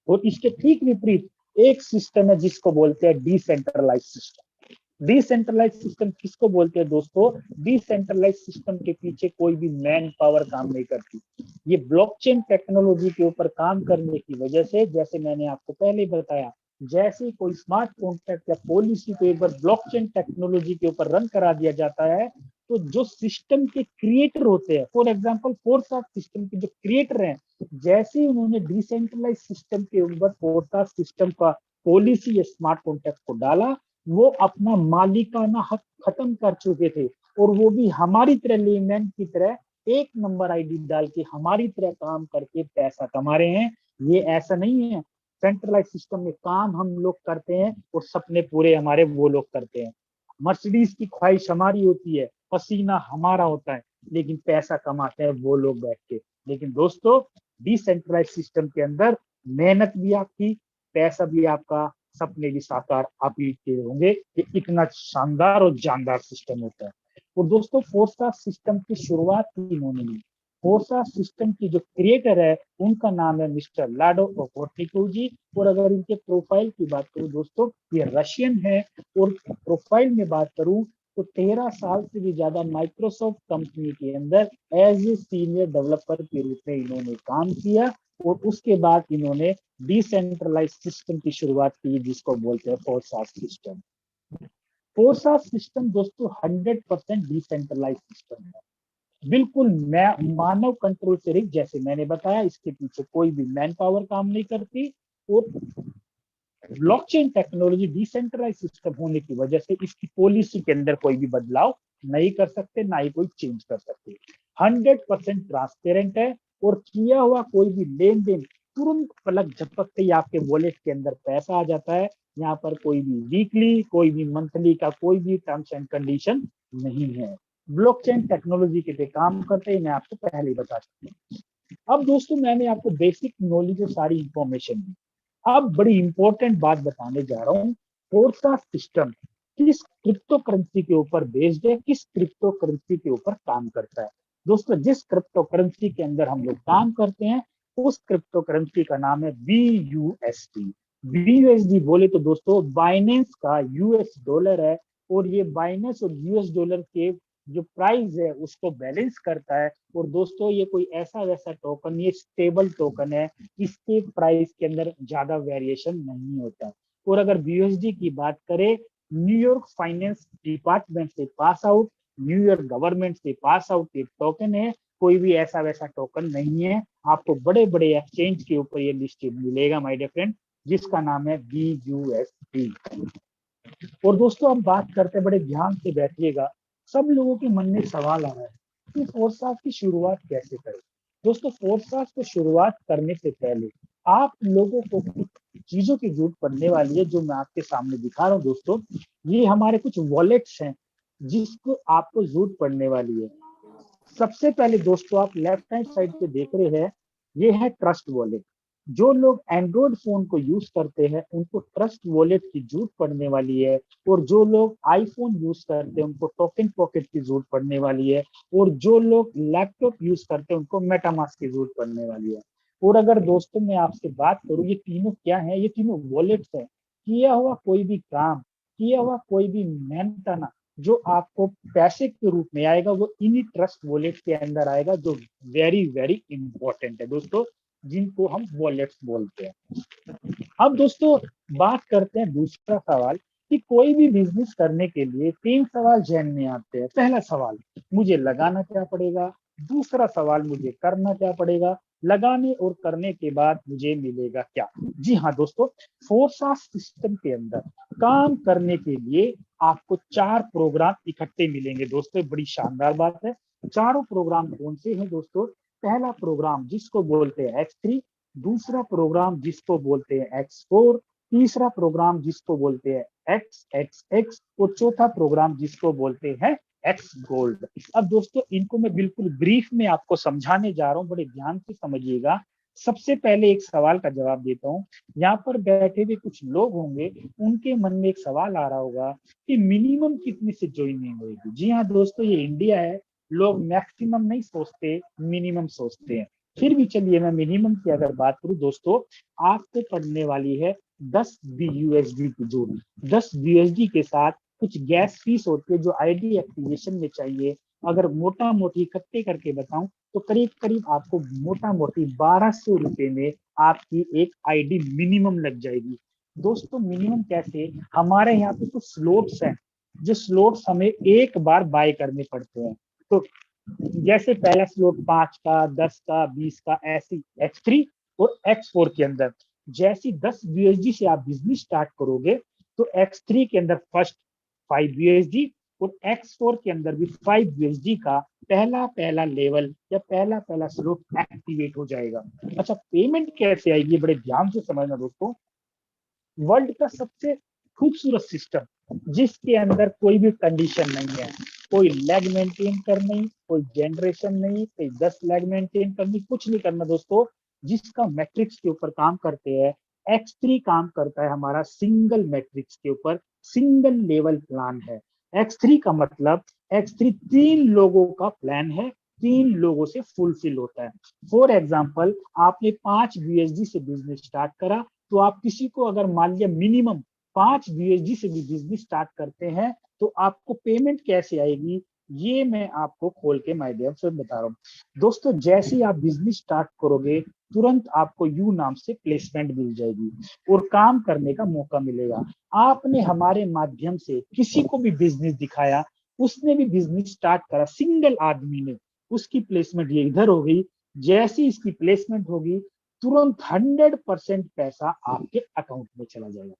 और इसके ठीक विपरीत एक सिस्टम है जिसको बोलते हैं डिसेंट्रलाइज सिस्टम। डिसेंट्रलाइज सिस्टम किसको बोलते हैं दोस्तों? डिसेंट्रलाइज सिस्टम के पीछे कोई भी मैन पावर काम नहीं करती। ये ब्लॉकचेन टेक्नोलॉजी के ऊपर काम करने की वजह से, जैसे मैंने आपको पहले बताया, जैसे कोई स्मार्ट कॉन्ट्रैक्ट या पॉलिसी को एक बार ब्लॉकचेन टेक्नोलॉजी के ऊपर रन करा दिया जाता है तो जो सिस्टम के क्रिएटर होते हैं, फॉर एग्जांपल फोर्सास सिस्टम के जो क्रिएटर हैं, जैसे ही उन्होंने डिसेंट्रलाइज सिस्टम के ऊपर फोर्सास सिस्टम का पॉलिसी या स्मार्ट कॉन्ट्रैक्ट को डाला, वो अपना मालिकाना हक खत्म कर चुके थे। और वो भी हमारी तरह लेमैन की तरह एक नंबर आईडी डाल के हमारी तरह काम करके पैसा कमा रहे हैं। ये ऐसा नहीं है। सेंट्रलाइज सिस्टम में काम हम लोग करते हैं और सपने पूरे हमारे वो लोग करते हैं। मर्सिडीज की ख्वाहिश हमारी होती है, पसीना हमारा होता है, लेकिन पैसा कमाते हैं वो लोग बैठ के। लेकिन दोस्तों डिसेंट्रलाइज सिस्टम के अंदर मेहनत भी आपकी, पैसा भी आपका, सपने भी साकार आप ही के होंगे। ये इतना शानदार और जानदार सिस्टम होता है। और दोस्तों फोर्सास सिस्टम की शुरुआत की इन्होंने की, फोर्सा सिस्टम की जो क्रिएटर है उनका नाम है मिस्टर लाडो ओपोर्टिको जी। और अगर इनके प्रोफाइल की बात करूं दोस्तों, ये रशियन है। और प्रोफाइल में बात करूं तो 13 साल से भी ज्यादा माइक्रोसॉफ्ट कंपनी के अंदर एज ए सीनियर डेवलपर के रूप में इन्होंने काम किया। और उसके बाद इन्होंने डिसेंट्रलाइज सिस्टम की शुरुआत की, जिसको बोलते हैं फोर्सा सिस्टम। फोर्सा सिस्टम दोस्तों 100% डिसेंट्रलाइज सिस्टम है, बिल्कुल मैं मानव कंट्रोल से रही। जैसे मैंने बताया, इसके पीछे कोई भी मैन पावर काम नहीं करती। और ब्लॉकचेन टेक्नोलॉजी डिसेंट्रलाइज सिस्टम होने की वजह से इसकी पॉलिसी के अंदर कोई भी बदलाव नहीं कर सकते, ना ही कोई चेंज कर सकते। 100% ट्रांसपेरेंट है। और किया हुआ कोई भी लेन देन तुरंत पलक झपकते ही आपके वॉलेट के अंदर पैसा आ जाता है। यहाँ पर कोई भी वीकली, कोई भी मंथली का कोई भी टर्म्स एंड कंडीशन नहीं है। ब्लॉकचेन टेक्नोलॉजी के पे काम करते हैं, मैं आपको पहले ही बता चुका हूँ। अब दोस्तों मैंने आपको बेसिक नॉलेज और सारी इंफॉर्मेशन दी। अब बड़ी इंपॉर्टेंट बात बताने जा रहा हूँ। फोर्सा सिस्टम किस क्रिप्टो करेंसी के ऊपर बेस्ड है, किस क्रिप्टो करेंसी के ऊपर काम करता है। दोस्तों जिस क्रिप्टो करेंसी के अंदर हम लोग काम करते हैं उस क्रिप्टो करेंसी का नाम है BUSD। BUSD बोले तो दोस्तों बाइनेंस का यूएस डॉलर है। और ये बाइनेंस और यूएस डॉलर के जो प्राइस है उसको बैलेंस करता है। और दोस्तों ये कोई ऐसा वैसा टोकन, ये स्टेबल टोकन है, इसके प्राइस के अंदर ज्यादा वेरिएशन नहीं होता। और अगर BUSD की बात करें, न्यूयॉर्क फाइनेंस डिपार्टमेंट से पास आउट, न्यूयॉर्क गवर्नमेंट से पास आउट एक टोकन है, कोई भी ऐसा वैसा टोकन नहीं है। आपको बड़े बड़े एक्सचेंज के ऊपर ये लिस्टेड मिलेगा माय डियर फ्रेंड, जिसका नाम है BUSD। और दोस्तों अब बात करते हैं, बड़े ध्यान से बैठिएगा। सब लोगों के मन में सवाल आ रहा है कि फोर्सा की शुरुआत कैसे करें। दोस्तों फोर्सा को शुरुआत करने से पहले आप लोगों को कुछ चीजों की जरूरत पड़ने वाली है, जो मैं आपके सामने दिखा रहा हूँ। दोस्तों ये हमारे कुछ वॉलेट्स हैं जिसको आपको जरूरत पड़ने वाली है। सबसे पहले दोस्तों आप लेफ्ट हैंड साइड पे देख रहे हैं, ये है ट्रस्ट वॉलेट। जो लोग एंड्रॉइड फोन को यूज करते हैं उनको ट्रस्ट वॉलेट की जरूरत पड़ने वाली है। और जो लोग आईफोन यूज करते हैं उनको टोकन पॉकेट की जरूरत पड़ने वाली है। और जो लोग लैपटॉप यूज करते हैं उनको मेटामास्क की जरूरत पड़ने वाली है। और अगर दोस्तों मैं आपसे बात करूं, ये तीनों क्या है, ये तीनों वॉलेट्स है। किया हुआ कोई भी काम, किया हुआ कोई भी मेहनताना जो आपको पैसे के रूप में आएगा, वो इन्हीं ट्रस्ट वॉलेट के अंदर आएगा, जो वेरी वेरी इंपॉर्टेंट है दोस्तों, जिनको हम वॉलेट्स बोलते हैं। अब दोस्तों बात करते हैं दूसरा सवाल, कि कोई भी बिजनेस करने के लिए 3 सवाल जहन में आते हैं। पहला सवाल, मुझे लगाना क्या पड़ेगा। दूसरा सवाल, मुझे करना क्या पड़ेगा। लगाने और करने के बाद मुझे मिलेगा क्या। जी हाँ दोस्तों, फोर्सा सिस्टम के अंदर काम करने के लिए आपको 4 प्रोग्राम इकट्ठे मिलेंगे। दोस्तों बड़ी शानदार बात है। चारों प्रोग्राम कौन से हैं दोस्तों। पहला प्रोग्राम जिसको बोलते हैं X3, दूसरा प्रोग्राम जिसको बोलते हैं X4, तीसरा प्रोग्राम जिसको बोलते हैं XXX, और चौथा प्रोग्राम जिसको बोलते हैं X गोल्ड। अब दोस्तों इनको मैं बिल्कुल ब्रीफ में आपको समझाने जा रहा हूँ, बड़े ध्यान से समझिएगा। सबसे पहले एक सवाल का जवाब देता हूँ। यहाँ पर बैठे हुए कुछ लोग होंगे, उनके मन में एक सवाल आ रहा होगा कि मिनिमम कितने से ज्वाइनिंग होगी। जी हाँ दोस्तों, ये इंडिया है, लोग मैक्सिमम नहीं सोचते, मिनिमम सोचते हैं। फिर भी चलिए मैं मिनिमम की अगर बात करूं दोस्तों, आपको पड़ने वाली है 10 BUSD की जोड़ी। 10 BUSD के साथ कुछ गैस फीस होती है जो आईडी एक्टिवेशन में चाहिए। अगर मोटा मोटी इकट्ठे करके बताऊं तो करीब करीब आपको मोटा मोटी 1200 रुपए में आपकी एक आईडी मिनिमम लग जाएगी। दोस्तों मिनिमम कैसे, हमारे यहाँ पे कुछ स्लॉट्स हैं, जो स्लॉट्स हमें एक बार बाय करने पड़ते हैं। तो जैसे पहला स्लॉट 5 का, 10 का, 20 का, ऐसी X3 और X4 के अंदर जैसी 10 BUSD से आप बिजनेस स्टार्ट करोगे तो X3 के अंदर फर्स्ट 5 BUSD और X4 के अंदर भी 5 BUSD का पहला पहला लेवल या पहला पहला स्लॉट एक्टिवेट हो जाएगा। अच्छा पेमेंट कैसे आएगी, बड़े ध्यान से समझना दोस्तों। वर्ल्ड का सबसे खूबसूरत सिस्टम जिसके अंदर कोई भी कंडीशन नहीं है, कोई लैग मेंटेन करनी, कोई जनरेशन नहीं, कोई 10 लैग मेंटेन करनी, कुछ नहीं करना दोस्तों। जिसका मैट्रिक्स के ऊपर काम करते हैं, X3 काम करता है हमारा सिंगल मैट्रिक्स के ऊपर, सिंगल लेवल प्लान है। X3 का मतलब X3 3 लोगों का प्लान है, तीन लोगों से फुलफिल होता है। फॉर एग्जाम्पल, आपने 5 USD से बिजनेस स्टार्ट करा, तो आप किसी को अगर मान लिया मिनिमम 5 USD से भी बिजनेस स्टार्ट करते हैं, तो आपको पेमेंट कैसे आएगी, ये मैं आपको खोल के माध्यम से बता रहा हूँ। दोस्तों, जैसे ही आप बिजनेस स्टार्ट करोगे, तुरंत आपको यू नाम से प्लेसमेंट मिल जाएगी और काम करने का मौका मिलेगा। आपने हमारे माध्यम से किसी को भी बिजनेस दिखाया, उसने भी बिजनेस स्टार्ट करा, सिंगल आदमी ने, उसकी प्लेसमेंट ये इधर हो गई। जैसी इसकी प्लेसमेंट होगी, तुरंत 100% पैसा आपके अकाउंट में चला जाएगा।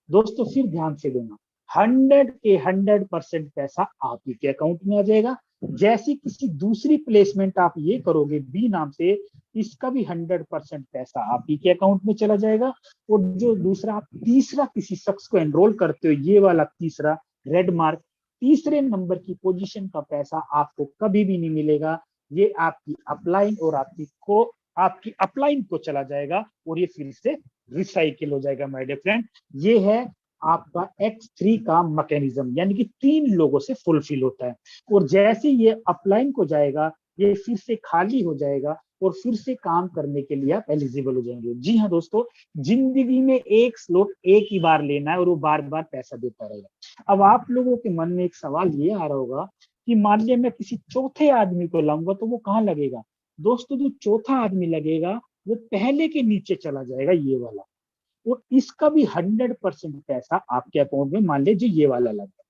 दोस्तों, फिर ध्यान से देना, 100% पैसा आप ही के अकाउंट में आ जाएगा। जैसी किसी दूसरी प्लेसमेंट आप ये करोगे बी नाम से, इसका भी 100% पैसा आप ही के अकाउंट में चला जाएगा। और जो दूसरा आप तीसरा किसी शख्स को एनरोल करते हो, ये वाला तीसरा रेड मार्क, तीसरे नंबर की पोजीशन का पैसा आपको कभी भी नहीं मिलेगा। ये आपकी अपलाइन और आपकी अपलाइन को चला जाएगा और ये फिर से रिसाइकिल हो जाएगा। माय डियर फ्रेंड, ये है आपका X3 का मैकेनिज्म, यानी कि तीन लोगों से फुलफिल होता है। और जैसे ये अपलाइन को जाएगा, ये फिर से खाली हो जाएगा और फिर से काम करने के लिए आप एलिजिबल हो जाएंगे। जी हाँ दोस्तों, जिंदगी में एक स्लॉट एक ही बार लेना है और वो बार बार पैसा देता रहेगा। अब आप लोगों के मन में एक सवाल ये आ रहा होगा कि मान लिया मैं किसी चौथे आदमी को लाऊंगा, तो वो कहाँ लगेगा। दोस्तों, जो चौथा आदमी लगेगा, वो पहले के नीचे चला जाएगा, ये वाला, और इसका भी 100% पैसा आपके अकाउंट में, मान लीजिए ये वाला लगा,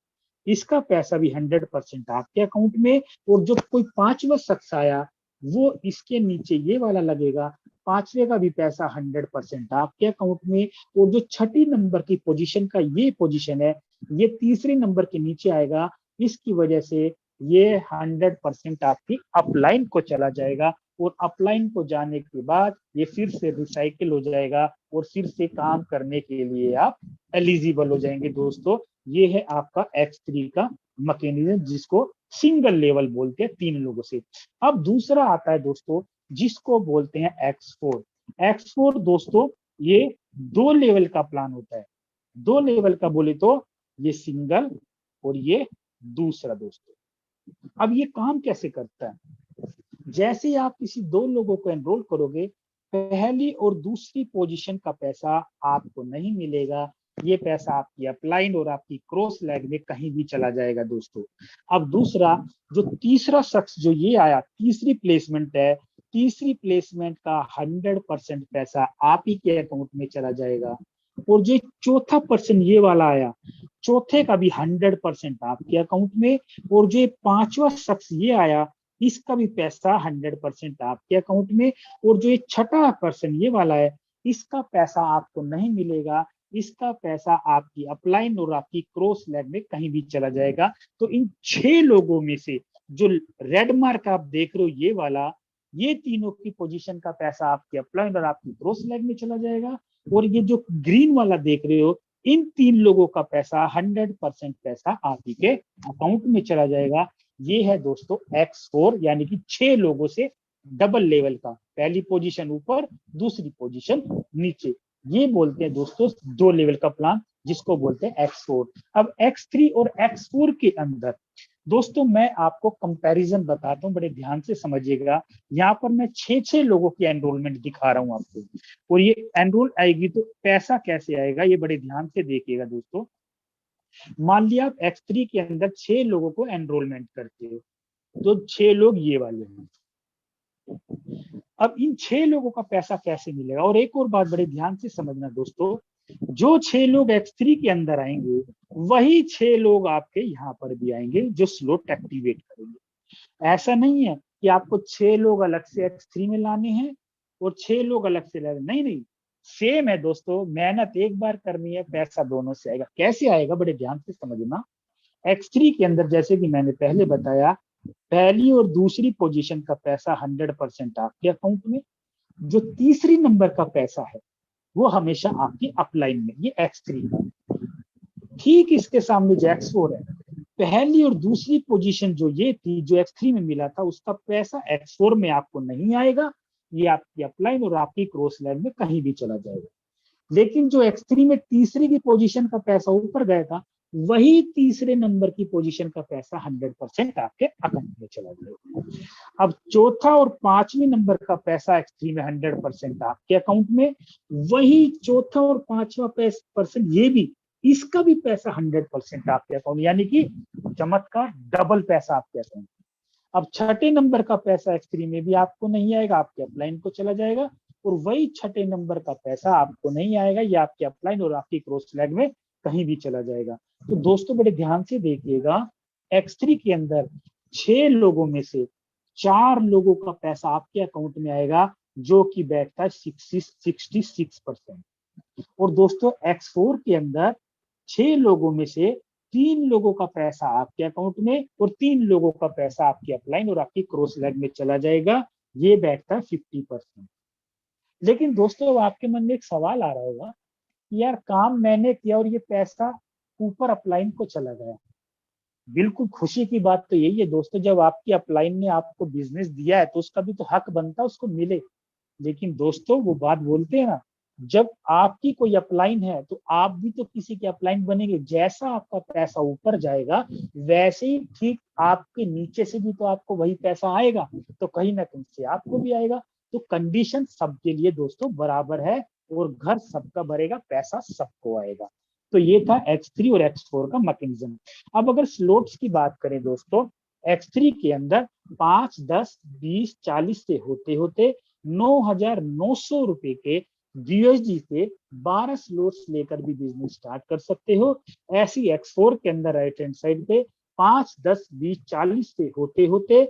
इसका पैसा भी 100% आपके अकाउंट में। और जो कोई पांचवा शख्स आया, वो इसके नीचे ये वाला लगेगा, पांचवे का भी पैसा 100% आपके अकाउंट में। और जो छठी नंबर की पोजीशन का ये पोजीशन है, ये तीसरे नंबर के नीचे आएगा, इसकी वजह से ये 100% आपकी अपलाइन को चला जाएगा। और अपलाइन को जाने के बाद ये फिर से रिसाइकिल हो जाएगा और फिर से काम करने के लिए आप एलिजिबल हो जाएंगे। दोस्तों, ये है आपका X3 का मैकेनिज्म, जिसको सिंगल लेवल बोलते हैं, तीन लोगों से। अब दूसरा आता है दोस्तों, जिसको बोलते हैं X4। X4 दोस्तों, ये 2 लेवल का प्लान होता है। 2 लेवल का बोले तो ये सिंगल और ये दूसरा। दोस्तों, अब ये काम कैसे करता है, जैसे ही आप किसी 2 लोगों को एनरोल करोगे, पहली और दूसरी पोजीशन का पैसा आपको नहीं मिलेगा। ये पैसा आपकी अपलाइन और आपकी क्रॉस लेग में कहीं भी चला जाएगा। दोस्तों, अब दूसरा, जो तीसरा शख्स जो ये आया, तीसरी प्लेसमेंट है, तीसरी प्लेसमेंट का 100% पैसा आप ही के अकाउंट में चला जाएगा। और जो चौथा पर्सन ये वाला आया, चौथे का भी 100% आपके अकाउंट में। और जो पांचवा शख्स ये आया, इसका भी पैसा 100% आपके अकाउंट में। और जो ये छठा पर्सन ये वाला है, इसका पैसा आपको नहीं मिलेगा। इसका पैसा आपकी अपलाइन और आपकी क्रॉस लेग में कहीं भी चला जाएगा। तो इन 6 लोगों में से जो रेड मार्क आप देख रहे हो ये वाला, ये तीनों की पोजीशन का पैसा आपकी अपलाइन और आपकी क्रॉस लेग में चला जाएगा। और ये जो ग्रीन वाला देख रहे हो, इन 3 लोगों का पैसा 100% पैसा आप ही के अकाउंट में चला जाएगा। ये है दोस्तों X4, यानी कि 6 लोगों से डबल लेवल का, पहली पोजीशन ऊपर, दूसरी पोजीशन नीचे। ये बोलते हैं दोस्तों 2 लेवल का प्लान, जिसको बोलते हैं X4। अब X3 और X4 के अंदर दोस्तों मैं आपको कंपैरिजन बताता हूँ, बड़े ध्यान से समझिएगा। यहाँ पर मैं 6 लोगों की एनरोलमेंट दिखा रहा हूँ आपको, और ये एनरोल आएगी तो पैसा कैसे आएगा, ये बड़े ध्यान से देखिएगा दोस्तों। मान लिया आप X3 के अंदर 6 लोगों को एनरोलमेंट करते हो, तो 6 लोग ये वाले हैं। अब इन 6 लोगों का पैसा कैसे मिलेगा। और एक और बात बड़े ध्यान से समझना दोस्तों, जो 6 लोग X3 के अंदर आएंगे, वही 6 लोग आपके यहाँ पर भी आएंगे जो स्लॉट एक्टिवेट करेंगे। ऐसा नहीं है कि आपको 6 लोग अलग से X3 में लाने हैं और 6 लोग अलग से लाने, नहीं नहीं, सेम है दोस्तों। मेहनत एक बार करनी है, पैसा दोनों से आएगा। कैसे आएगा, बड़े ध्यान से समझना। X3 के अंदर जैसे कि मैंने पहले बताया, पहली और दूसरी पोजीशन का पैसा 100% आपके अकाउंट में। जो तीसरी नंबर का पैसा है, वो हमेशा आपकी अपलाइन में, ये X3 का। ठीक इसके सामने जो X4 है, पहली और दूसरी पोजीशन जो ये थी, जो X3 में मिला था, उसका पैसा X4 में आपको नहीं आएगा। ये आपकी अपलाइन और आपकी क्रॉस लाइन में कहीं भी चला जाएगा। लेकिन जो X3 में तीसरी की पोजीशन का पैसा ऊपर गया था, वही तीसरे नंबर की पोजीशन का पैसा 100% आपके अकाउंट में चला जाएगा। अब चौथा और पांचवें नंबर का पैसा X3 में 100% आपके अकाउंट में, वही चौथा और पांचवा परसेंट ये भी, इसका भी पैसा 100% आपके अकाउंट, यानी कि चमत्कार, डबल पैसा आपके अकाउंट। अब छठे नंबर का पैसा X3 में भी आपको नहीं आएगा, आपके अपलाइन को चला जाएगा, और वही छठे नंबर का पैसा आपको नहीं आएगा, ये आपके अपलाइन और आपकी क्रॉस लेग में कहीं भी चला जाएगा। तो दोस्तों बड़े ध्यान से देखिएगा, X3 के अंदर 6 लोगों में से 4 लोगों का पैसा आपके अकाउंट में आएगा, जो कि बैठता है 66%। और दोस्तों X4 के अंदर 6 लोगों में से 3 लोगों का पैसा आपके अकाउंट में और 3 लोगों का पैसा आपकी अपलाइन और आपकी क्रॉस लेग में चला जाएगा, ये बैठता है 50%। लेकिन दोस्तों आपके मन में एक सवाल आ रहा होगा, यार काम मैंने किया और ये पैसा ऊपर अपलाइन को चला गया। बिल्कुल खुशी की बात तो यही है दोस्तों, जब आपकी अपलाइन ने आपको बिजनेस दिया है तो उसका भी तो हक बनता है उसको मिले। लेकिन दोस्तों वो बात बोलते हैं ना, जब आपकी कोई अपलाइन है तो आप भी तो किसी की अपलाइन बनेंगे। जैसा आपका पैसा ऊपर जाएगा वैसे ही ठीक आपके नीचे से भी तो आपको वही पैसा आएगा, तो कहीं ना कहीं से आपको भी आएगा। तो कंडीशन सबके लिए दोस्तों बराबर है, और घर सबका भरेगा, पैसा सबको आएगा। तो ये था X3 और X4 का मैकेनिज्म। अब अगर स्लॉट्स की बात करें दोस्तों, X3 के अंदर 5, 10, 20, 40 से होते होते 9,900 रुपए के USD से 12 स्लॉट्स लेकर भी बिजनेस स्टार्ट कर सकते हो। ऐसी X4 के अंदर राइट हैंड साइड पे 5, 10, 20, 40 से होते होते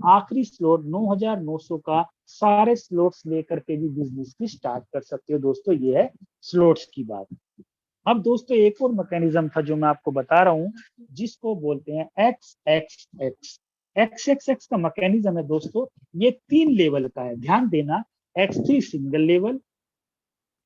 आखिरी स्लॉट 9,900 का सारे स्लॉट्स लेकर के भी बिजनेस की स्टार्ट कर सकते हो। दोस्तों ये है स्लॉट्स की बात। अब दोस्तों एक और मैकेनिज्म था जो मैं आपको बता रहा हूं, जिसको बोलते हैं XXX। XXX का मैकेनिज्म है दोस्तों, ये 3 लेवल का है, ध्यान देना। X3 single level,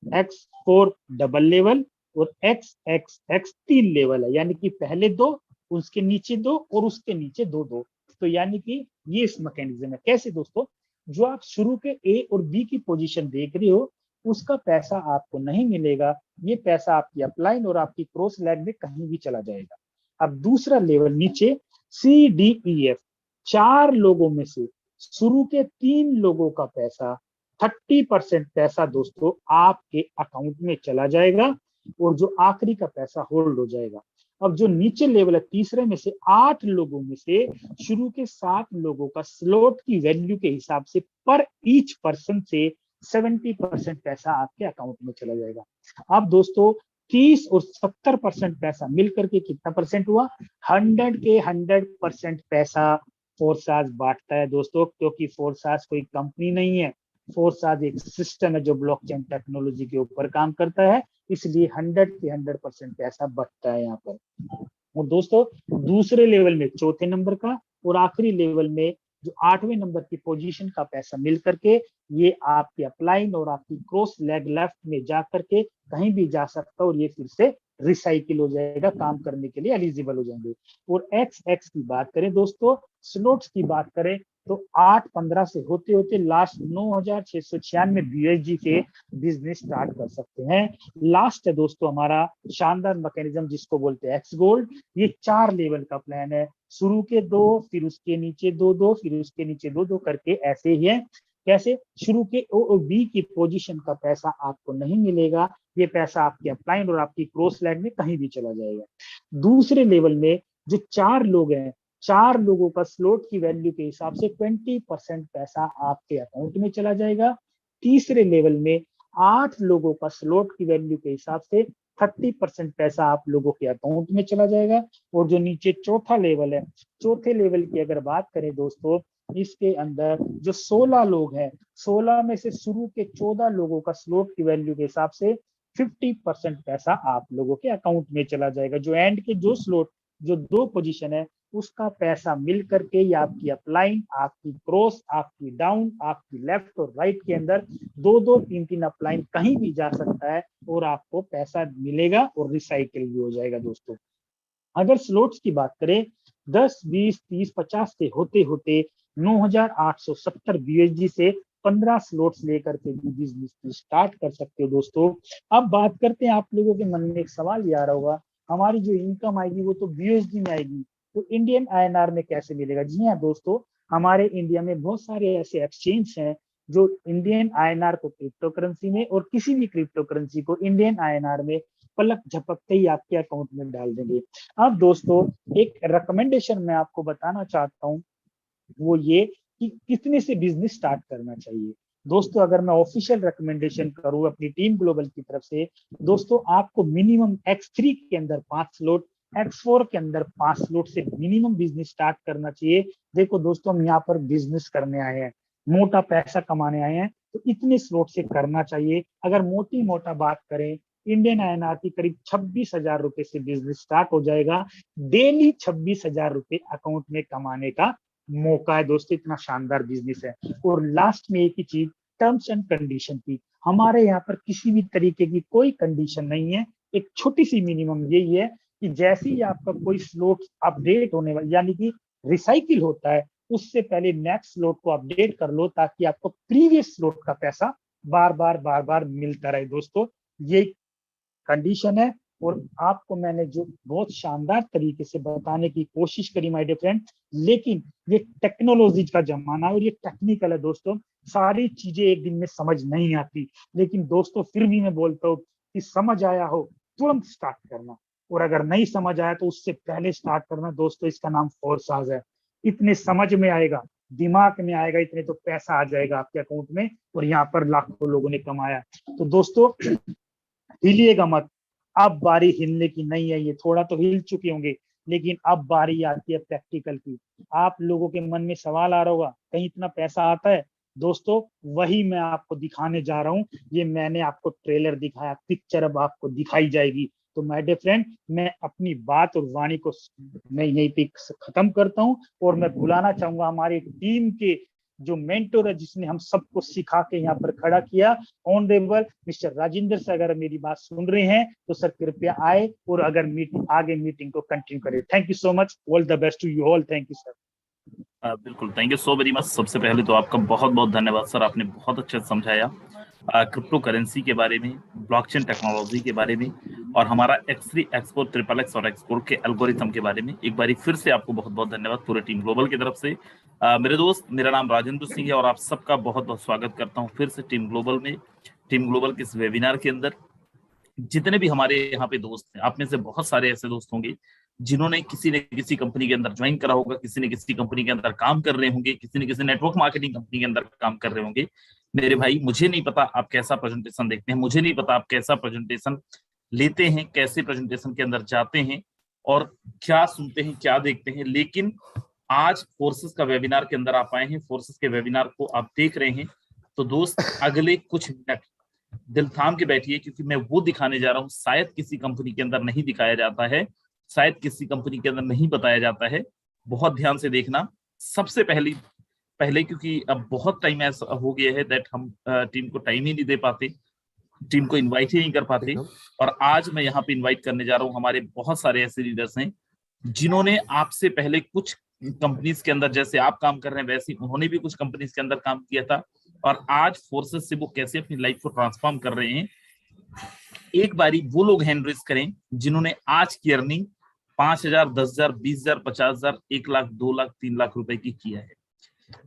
X4 double level और XXX 3 लेवल है, यानी कि पहले 2, उसके नीचे 2 और उसके नीचे 2-2। तो यानी कि ये इस मैकेनिज्म है। कैसे दोस्तों, जो आप शुरू के A और B की पोजीशन देख रहे हो उसका पैसा आपको नहीं मिलेगा, ये पैसा आपकी अपलाइन और आपकी क्रॉस लेग में कहीं भी चला जाएगा। अब दूसरा लेवल नीचे CDEF, 4 लोगों में से शुरू के 3 लोगों का पैसा 30% पैसा दोस्तों आपके अकाउंट में चला जाएगा, और जो आखिरी का पैसा होल्ड हो जाएगा। अब जो नीचे लेवल है तीसरे में से 8 लोगों में से शुरू के 7 लोगों का स्लॉट की वैल्यू के हिसाब से पर ईच पर्सन से 70% पैसा आपके अकाउंट में चला जाएगा। अब दोस्तों 30 और 70% पैसा मिलकर के कितना परसेंट हुआ, 100 के 100% पैसा फोर्साज बांटता है दोस्तों, क्योंकि फोर्साज कोई कंपनी नहीं है, फोर्साज एक सिस्टम है जो ब्लॉकचेन टेक्नोलॉजी के ऊपर काम करता है, इसलिए 100 के 100% पैसा बचता है यहाँ पर। और दोस्तों दूसरे लेवल में चौथे नंबर का और आखिरी लेवल में जो 8वें नंबर की पोजीशन का पैसा मिल करके ये आपकी अपलाइन और आपकी क्रॉस लेग लेफ्ट में जा करके कहीं भी जा सकता है, और ये फिर से रिसाइकिल हो जाएगा, काम करने के लिए एलिजिबल हो जाएंगे। और XX की बात करें दोस्तों, स्लॉट्स की बात करें तो 8-15 से होते होते लास्ट 9,696 USD के बिजनेस स्टार्ट कर सकते हैं। लास्ट है दोस्तों हमारा शानदार मैकेनिज्म जिसको बोलते हैं X गोल्ड। ये 4 लेवल का प्लान है, शुरू के 2, फिर उसके नीचे 2-2, फिर उसके नीचे 2-2 करके ऐसे ही है। कैसे, शुरू के O और B की पोजीशन का पैसा आपको नहीं मिलेगा, ये पैसा आपके अपलाइन और आपकी क्रॉस लेग में कहीं भी चला जाएगा। दूसरे लेवल में जो 4 लोग हैं, 4 लोगों का स्लॉट की वैल्यू के हिसाब से 20% पैसा आपके अकाउंट में चला जाएगा। तीसरे लेवल में 8 लोगों का स्लॉट की वैल्यू के हिसाब से 30% पैसा आप लोगों के अकाउंट में चला जाएगा। और जो नीचे चौथा लेवल है, चौथे लेवल की अगर बात करें दोस्तों, इसके अंदर जो 16 लोग हैं, 16 में से शुरू के 14 लोगों का स्लॉट की वैल्यू के हिसाब से 50% पैसा आप लोगों के अकाउंट में चला जाएगा। जो एंड के जो स्लॉट, जो 2 पोजीशन है, उसका पैसा मिल करके या आपकी अपलाइन, आपकी क्रॉस, आपकी डाउन, आपकी लेफ्ट और राइट के अंदर 2-2, 3-3 अपलाइन कहीं भी जा सकता है और आपको पैसा मिलेगा और रिसाइकिल भी हो जाएगा दोस्तों। अगर स्लॉट्स की बात करें 10, 20, 30, 50 से होते होते 9,870 USD से 15 स्लॉट्स लेकर के भी बिजनेस स्टार्ट कर सकते हो दोस्तों। अब बात करते हैं, आप लोगों के मन में एक सवाल ये आ रहा होगा, हमारी जो इनकम आएगी वो तो बीएसडी में आएगी, तो इंडियन आईएनआर में कैसे मिलेगा? जी हाँ दोस्तों, हमारे इंडिया में बहुत सारे ऐसे एक्सचेंज हैं जो इंडियन आईएनआर को क्रिप्टो करेंसी में और किसी भी क्रिप्टो करेंसी को इंडियन आईएनआर में पलक झपकते ही आपके अकाउंट में डाल देंगे। अब दोस्तों एक रिकमेंडेशन मैं आपको बताना चाहता हूँ, वो ये कि कितने से बिजनेस स्टार्ट करना चाहिए। दोस्तों अगर मैं ऑफिशियल रिकमेंडेशन करूं अपनी टीम ग्लोबल की तरफ से, दोस्तों आपको मिनिमम X3 के अंदर 5 स्लॉट, X4 के अंदर 5 स्लॉट से मिनिमम बिजनेस स्टार्ट करना चाहिए। देखो दोस्तों, हम यहाँ पर बिजनेस करने आए हैं, मोटा पैसा कमाने आए हैं, तो इतने स्लॉट से करना चाहिए। अगर मोटी मोटा बात करें, इंडियन आईएनआर की करीब 26,000 रुपए से बिजनेस स्टार्ट हो जाएगा। डेली 26,000 रुपए अकाउंट में कमाने का मौका है दोस्तों, इतना शानदार बिजनेस है। और लास्ट में एक ही चीज, टर्म्स एंड कंडीशन की, हमारे यहाँ पर किसी भी तरीके की कोई कंडीशन नहीं है। एक छोटी सी मिनिमम यही है कि जैसे ही आपका कोई स्लॉट अपडेट होने वाला, यानी कि रिसाइकिल होता है, उससे पहले नेक्स्ट स्लॉट को अपडेट कर लो, ताकि आपको प्रीवियस स्लॉट का पैसा बार बार मिलता रहे। दोस्तों ये कंडीशन है, और आपको मैंने जो बहुत शानदार तरीके से बताने की कोशिश करी माय डियर फ्रेंड, लेकिन ये टेक्नोलॉजी का जमाना है और ये टेक्निकल है दोस्तों, सारी चीजें एक दिन में समझ नहीं आती। लेकिन दोस्तों फिर भी मैं बोलता हूँ कि समझ आया हो तुरंत स्टार्ट करना, और अगर नहीं समझ आया तो उससे पहले स्टार्ट करना। दोस्तों इसका नाम फोर्साज है। इतने समझ में आएगा, दिमाग में आएगा, इतने तो पैसा आ जाएगा आपके अकाउंट में, और यहाँ पर लाखों लोगों ने कमाया। तो दोस्तों हिलिएगा मत, अब बारी हिलने की नहीं है। ये थोड़ा तो हिल चुके होंगे, लेकिन अब बारी आती है प्रैक्टिकल की। आप लोगों के मन में सवाल आ रहा होगा, कहीं इतना पैसा आता है? दोस्तों वही मैं आपको दिखाने जा रहा हूँ। ये मैंने आपको ट्रेलर दिखाया, पिक्चर अब आपको दिखाई जाएगी। तो माय डियर फ्रेंड, मैं अपनी बात और वाणी को मैं यहीं पे खत्म करता हूँ, और मैं बुलाना चाहूंगा हमारी टीम के जो मेंटोर है, जिसने हम सबको सिखा के यहाँ पर खड़ा किया, ऑनरेबल मिस्टर राजेंद्र सर। अगर मेरी बात सुन रहे हैं तो सर कृपया आए, और अगर आगे मीटिंग को कंटिन्यू करें। Thank you so much, all the best to you all. Thank you sir. बिल्कुल, thank you so very much. सबसे पहले तो आपका बहुत बहुत धन्यवाद सर, आपने बहुत अच्छे से समझाया क्रिप्टो करेंसी के बारे में, ब्लॉकचेन टेक्नोलॉजी के बारे में, और हमारा X3, X4, ट्रिपल एक्स और X4 के एल्गोरिथम के बारे में। एक बारी फिर से आपको बहुत बहुत धन्यवाद पूरे टीम ग्लोबल की तरफ से। मेरे दोस्त, मेरा नाम राजेंद्र सिंह है और आप सबका बहुत बहुत स्वागत करता हूँ फिर से टीम ग्लोबल में, टीम ग्लोबल के इस वेबिनार के अंदर। जितने भी हमारे यहाँ पे दोस्त हैं, आप में से बहुत सारे ऐसे दोस्त होंगे जिन्होंने किसी न किसी कंपनी के अंदर ज्वाइन करा होगा, किसी न किसी कंपनी के अंदर काम कर रहे होंगे, किसी न किसी नेटवर्क मार्केटिंग कंपनी के अंदर काम कर रहे होंगे। मेरे भाई, मुझे नहीं पता आप कैसा प्रेजेंटेशन देखते हैं, मुझे नहीं पता आप कैसा प्रेजेंटेशन लेते हैं, कैसे प्रेजेंटेशन के अंदर जाते हैं और क्या सुनते हैं, क्या देखते हैं, लेकिन आज फोर्सेस का वेबिनार के अंदर आप आए हैं, फोर्सेस के वेबिनार को आप देख रहे हैं। तो दोस्त, अगले कुछ मिनट दिल थाम के बैठिए, क्योंकि मैं वो दिखाने जा रहा हूँ शायद किसी कंपनी के अंदर नहीं दिखाया जाता है, शायद किसी कंपनी के अंदर नहीं बताया जाता है। बहुत ध्यान से देखना। सबसे पहले क्योंकि अब बहुत टाइम ऐसा हो गया है दैट हम टीम को टाइम ही नहीं दे पाते, टीम को इनवाइट ही नहीं कर पाते, और आज मैं यहाँ पे इनवाइट करने जा रहा हूँ हमारे बहुत सारे ऐसे लीडर्स हैं जिन्होंने आपसे पहले कुछ कंपनीज के अंदर, जैसे आप काम कर रहे हैं वैसे उन्होंने भी कुछ कंपनीज के अंदर काम किया था, और आज फोर्सेस से वो कैसे अपनी लाइफ को ट्रांसफॉर्म कर रहे हैं। एक बारी वो लोग हैंड रेज करें जिन्होंने आज की अर्निंग 5,000, 10,000, 20,000, 50,000, 1 लाख, 2 लाख, 3 लाख रुपए की किया है।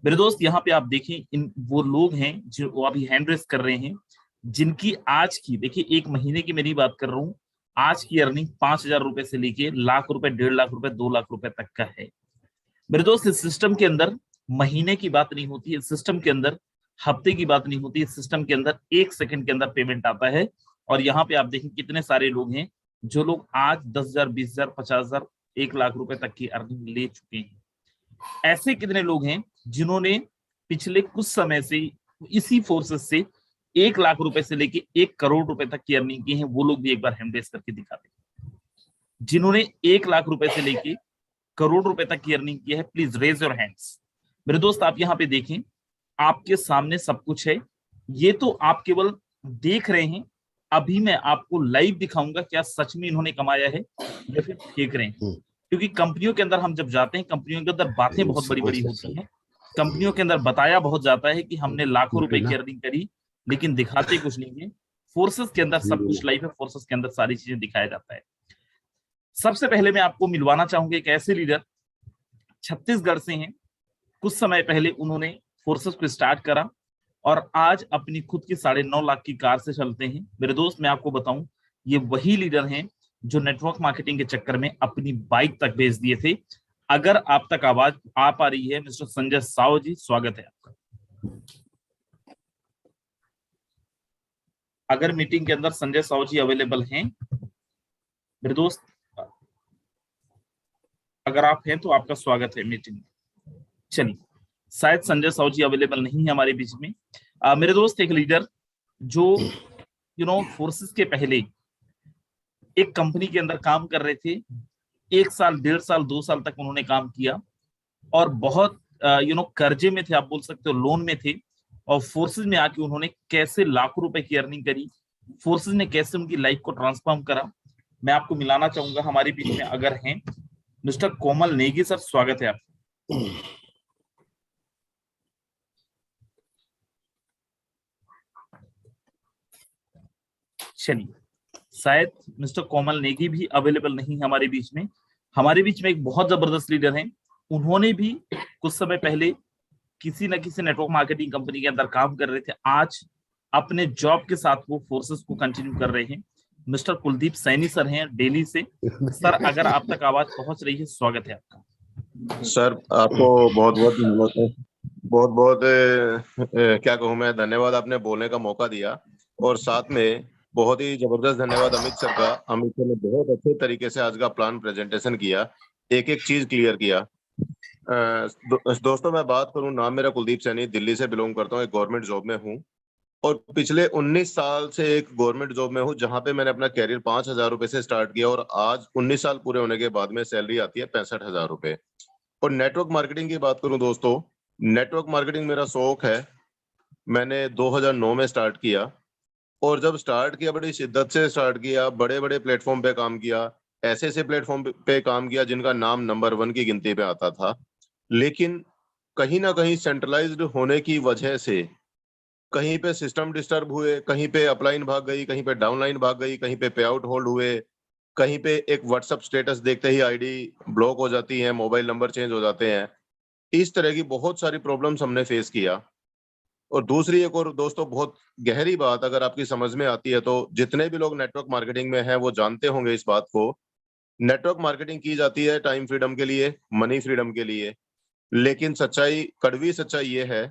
मेरे दोस्त, यहाँ पे आप देखें, इन वो लोग हैं जो अभी हैंड रेज कर रहे हैं, जिनकी आज की, देखिए, एक महीने की मेरी बात कर रहा हूँ, आज की अर्निंग 5,000 रुपए से लेके लाख रुपए, 1.5 लाख रुपए, 2 लाख रुपए तक का है। मेरे दोस्त, इस सिस्टम के अंदर महीने की बात नहीं होती है, सिस्टम के अंदर हफ्ते की बात नहीं होती है, सिस्टम के अंदर 1 सेकंड के अंदर पेमेंट आता है। और यहाँ पे आप देखें कितने सारे लोग हैं जो लोग आज 10,000, 20,000, 50,000, 1 लाख रुपए तक की अर्निंग ले चुके हैं। ऐसे कितने लोग हैं जिन्होंने पिछले कुछ समय से इसी फोर्सेस से 1 लाख रुपए से लेके 1 करोड़ रुपए तक की अर्निंग की है? वो लोग भी एक बार हैंड रेज करके दिखा दें। जिन्होंने 1 लाख रुपए से लेके करोड़ रुपए तक की अर्निंग की है, प्लीज रेज योर हैंड्स। मेरे दोस्त, आप यहाँ पे देखें, आपके सामने सब कुछ है। ये तो आप केवल देख रहे हैं, अभी मैं आपको लाइव दिखाऊंगा क्या सच में इन्होंने कमाया है या फिर फेंक रहे हैं। क्योंकि कंपनियों के अंदर हम जब जाते हैं, कंपनियों के अंदर बातें बहुत बड़ी बड़ी होती हैं, कंपनियों के अंदर बताया बहुत जाता है कि हमने लाखों रुपए की अर्निंग करी, लेकिन दिखाते कुछ नहीं है। फोर्सेस के अंदर सब कुछ लाइव है, फोर्सेस के अंदर सारी चीजें दिखाया जाता है। सबसे पहले मैं आपको मिलवाना चाहूंगा एक ऐसे लीडर, छत्तीसगढ़ से हैं। कुछ समय पहले उन्होंने फोर्सेस को स्टार्ट करा और आज अपनी खुद की 9.5 लाख की कार से चलते हैं। मेरे दोस्त, मैं आपको बताऊं, ये वही लीडर हैं जो नेटवर्क मार्केटिंग के चक्कर में अपनी बाइक तक बेच दिए थे। अगर आप तक आवाज आ पा रही है, मिस्टर संजय साव जी, स्वागत है आपका। अगर मीटिंग के अंदर संजय साव जी अवेलेबल हैं मेरे दोस्त, अगर आप हैं तो आपका स्वागत है मीटिंग में। चलिए, शायद संजय साव जी अवेलेबल नहीं है हमारे बीच में। मेरे दोस्त, एक लीडर जो फोर्सेस के पहले एक कंपनी के अंदर काम कर रहे थे, 1 साल, 1.5 साल, 2 साल तक उन्होंने काम किया और बहुत कर्जे में थे, आप बोल सकते हो लोन में थे, और फोर्सेस में आके उन्होंने कैसे लाखों रुपए की अर्निंग करी, फोर्सेस ने कैसे उनकी लाइफ को ट्रांसफॉर्म करा। मैं आपको मिलाना चाहूंगा हमारे बीच में अगर हैं मिस्टर कोमल नेगी सर, स्वागत है आपका। चलिए, शायद मिस्टर कोमल नेगी भी अवेलेबल नहीं है हमारे बीच में। हमारे बीच में एक बहुत जबरदस्त लीडर हैं, उन्होंने भी कुछ समय पहले किसी न किसी नेटवर्क मार्केटिंग कंपनी के अंदर काम कर रहे थे, आज अपने जॉब के साथ वो फोर्सेस को कंटिन्यू कर रहे हैं। मिस्टर कुलदीप सैनी सर हैं दिल्ली से। सर, अगर आप तक आवाज पहुंच रही है, स्वागत है आपका। सर, आपको बहुत बहुत क्या कहूँ मैं, धन्यवाद, आपने बोलने का मौका दिया। और साथ में बहुत ही जबरदस्त धन्यवाद अमित सर का। अमित सर ने बहुत अच्छे तरीके से आज का प्लान प्रेजेंटेशन किया, एक एक चीज क्लियर किया। दोस्तों, मैं बात करूं, नाम मेरा कुलदीप सैनी, दिल्ली से बिलोंग करता हूं, एक गवर्नमेंट जॉब में हूं और पिछले 19 साल से एक गवर्नमेंट जॉब में हूं, जहां पे मैंने अपना कैरियर 5,000 रुपए से स्टार्ट किया और आज 19 साल पूरे होने के बाद में सैलरी आती है 65,000 रुपए। और नेटवर्क मार्केटिंग की बात करूं दोस्तों, नेटवर्क मार्केटिंग मेरा शौक है। मैंने 2009 में स्टार्ट किया और जब स्टार्ट किया बड़ी शिद्दत से स्टार्ट किया, बड़े बड़े प्लेटफॉर्म पे काम किया, ऐसे ऐसे प्लेटफॉर्म पे काम किया जिनका नाम नंबर 1 की गिनती पे आता था। लेकिन कहीं ना कहीं सेंट्रलाइज्ड होने की वजह से कहीं पे सिस्टम डिस्टर्ब हुए, कहीं पे अपलाइन भाग गई, कहीं पे डाउनलाइन भाग गई, कहीं पे पे आउट होल्ड हुए, कहीं पे एक व्हाट्सएप स्टेटस देखते ही आईडी ब्लॉक हो जाती है, मोबाइल नंबर चेंज हो जाते हैं। इस तरह की बहुत सारी प्रॉब्लम्स हमने फेस किया। और दूसरी एक और दोस्तों बहुत गहरी बात अगर आपकी समझ में आती है तो, जितने भी लोग नेटवर्क मार्केटिंग में हैं वो जानते होंगे इस बात को। नेटवर्क मार्केटिंग की जाती है टाइम फ्रीडम के लिए, मनी फ्रीडम के लिए, लेकिन सच्चाई, कड़वी सच्चाई ये है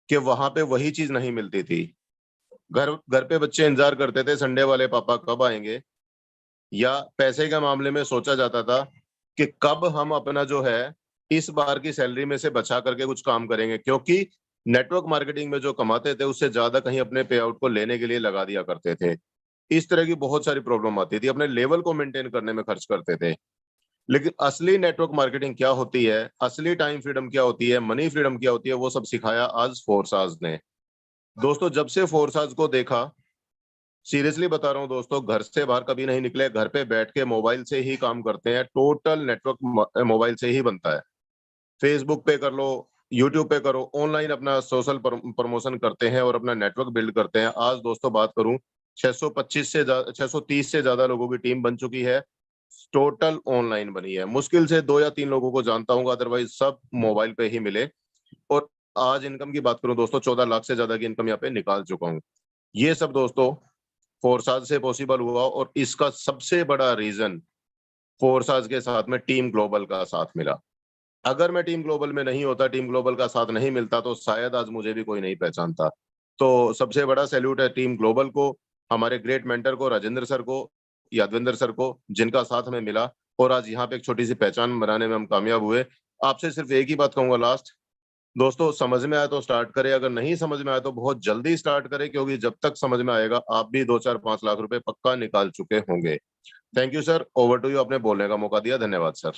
कि वहां पे वही चीज नहीं मिलती थी। घर पे बच्चे इंतजार करते थे संडे वाले पापा कब आएंगे, या पैसे के मामले में सोचा जाता था कि कब हम अपना जो है इस बार की सैलरी में से बचा करके कुछ काम करेंगे, क्योंकि नेटवर्क मार्केटिंग में जो कमाते थे उससे ज्यादा कहीं अपने पे आउट को लेने के लिए लगा दिया करते थे। इस तरह की बहुत सारी प्रॉब्लम आती थी, अपने लेवल को मेंटेन करने में खर्च करते थे। लेकिन असली नेटवर्क मार्केटिंग क्या होती है, असली टाइम फ्रीडम क्या होती है, मनी फ्रीडम क्या होती है, वो सब सिखाया आज फोर्साज ने। दोस्तों, जब से फोर्साज को देखा, सीरियसली बता रहा हूँ दोस्तों, घर से बाहर कभी नहीं निकले, घर पे बैठ के मोबाइल से ही काम करते हैं। टोटल नेटवर्क मोबाइल से ही बनता है। फेसबुक पे कर लो, यूट्यूब पे करो, ऑनलाइन अपना सोशल प्रमोशन करते हैं और अपना नेटवर्क बिल्ड करते हैं। आज दोस्तों बात करूं, 630 से ज्यादा लोगों की टीम बन चुकी है, टोटल ऑनलाइन बनी है। मुश्किल से 2 या 3 लोगों को जानता हूँ, अदरवाइज सब मोबाइल पे ही मिले। और आज इनकम की बात करूं दोस्तों, 14 लाख से ज्यादा की इनकम यहाँ पे निकाल चुका हूँ। ये सब दोस्तों फोर्साज से पॉसिबल हुआ और इसका सबसे बड़ा रीजन फोर्साज के साथ में टीम ग्लोबल का साथ मिला। अगर मैं टीम ग्लोबल में नहीं होता, टीम ग्लोबल का साथ नहीं मिलता, तो शायद आज मुझे भी कोई नहीं पहचानता। तो सबसे बड़ा सैल्यूट है टीम ग्लोबल को, हमारे ग्रेट मेंटर को, राजेंद्र सर को, यादविंदर सर को, जिनका साथ हमें मिला और आज यहाँ पे एक छोटी सी पहचान बनाने में हम कामयाब हुए। आपसे सिर्फ एक ही बात कहूंगा लास्ट, दोस्तों, समझ में आया तो स्टार्ट करें, अगर नहीं समझ में आया तो बहुत जल्दी स्टार्ट करें, क्योंकि जब तक समझ में आएगा आप भी 2, 4, 5 लाख रुपए पक्का निकाल चुके होंगे। Thank you sir, over to you, आपने बोलने का मौका दिया, धन्यवाद सर।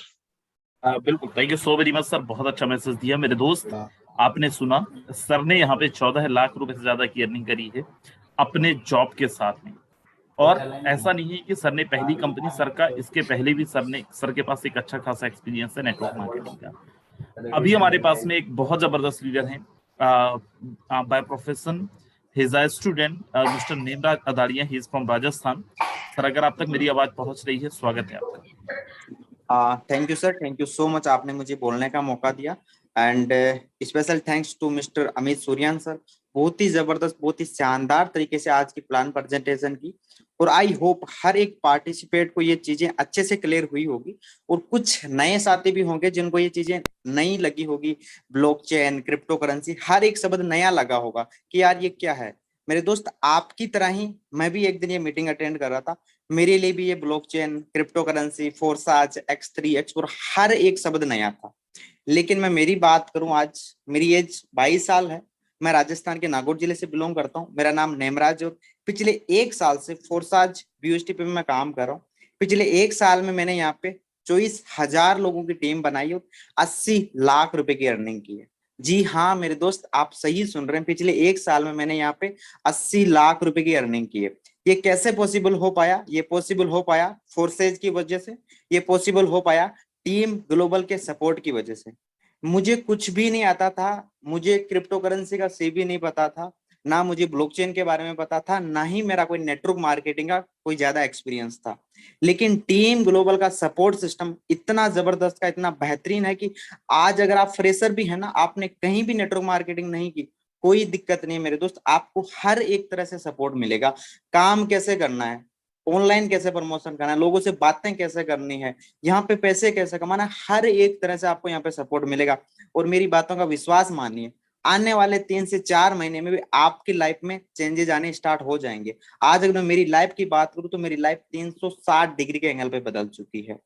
बिल्कुल, thank you so very much sir, बहुत अच्छा मैसेज दिया मेरे दोस्त। आपने सुना, सर ने यहाँ पे 14 लाख रुपए से ज्यादा की अर्निंग करी है अपने जॉब के साथ में। और ऐसा नहीं है कि सर ने पहली कंपनी, सर का इसके पहले भी सर के पास एक अच्छा खासा एक्सपीरियंस है नेटवर्क मार्केटिंग का। अभी हमारे पास में एक बहुत जबरदस्त लीडर है, by profession he is a student, mister Nemraj Adadiya, he is from Rajasthan. Sir अगर आप तक मेरी आवाज पहुंच रही है, स्वागत है आपका। Thank you sir, thank you so much, आपने मुझे बोलने का मौका दिया। And special thanks to mister Amit Suryan sir, बहुत ही जबरदस्त, बहुत ही शानदार तरीके से आज की प्लान प्रेजेंटेशन की। और आई होप हर एक पार्टिसिपेट को ये चीजें अच्छे से क्लियर हुई होगी, और कुछ नए साथी भी होंगे जिनको ये चीजें नई लगी होगी। ब्लॉकचेन, क्रिप्टो करेंसी, हर एक शब्द नया लगा होगा कि यार ये क्या है। मेरे दोस्त, आपकी तरह ही मैं भी एक दिन ये मीटिंग अटेंड कर रहा था। मेरे लिए भी ये blockchain, crypto currency, Forsage, X3, X4, हर एक शब्द नया था। लेकिन मैं मेरी बात करूं, आज मेरी एज 22 साल है। मैं राजस्थान के नागौर जिले से बिलोंग करता हूं। मेरा नाम नेमराज, और पिछले 1 साल से फोर्साज BUSD पे मैं काम कर रहा हूँ। पिछले 1 साल में मैंने यहाँ पे 24,000 लोगों की टीम बनाई और 80 लाख रुपए की अर्निंग की है। जी हाँ मेरे दोस्त, आप सही सुन रहे हैं, पिछले 1 साल में मैंने यहाँ पे 80 लाख रुपए की अर्निंग की है। ये कैसे पॉसिबल हो पाया? ये पॉसिबल हो पाया फोर्सेज की वजह से, ये पॉसिबल हो पाया टीम ग्लोबल के सपोर्ट की वजह से। मुझे कुछ भी नहीं आता था, मुझे क्रिप्टो करेंसी का सी भी नहीं पता था, ना मुझे ब्लॉकचेन के बारे में पता था, ना ही मेरा कोई नेटवर्क मार्केटिंग का कोई ज्यादा एक्सपीरियंस था। लेकिन टीम ग्लोबल का सपोर्ट सिस्टम इतना जबरदस्त का, इतना बेहतरीन है कि आज अगर आप फ्रेशर भी है ना, आपने कहीं भी नेटवर्क मार्केटिंग नहीं की, कोई दिक्कत नहीं है मेरे दोस्त, आपको हर एक तरह से सपोर्ट मिलेगा। काम कैसे करना है, ऑनलाइन कैसे प्रमोशन करना है, लोगों से बातें कैसे करनी है, यहाँ पे पैसे कैसे कमाना है, हर एक तरह से आपको यहाँ पे सपोर्ट मिलेगा। और मेरी बातों का विश्वास मानिए, आने वाले 3 से 4 महीने में भी आपकी लाइफ में चेंजेस आने स्टार्ट हो जाएंगे। आज अगर मैं मेरी लाइफ की बात करूं तो मेरी लाइफ 360 डिग्री के एंगल पे बदल चुकी है।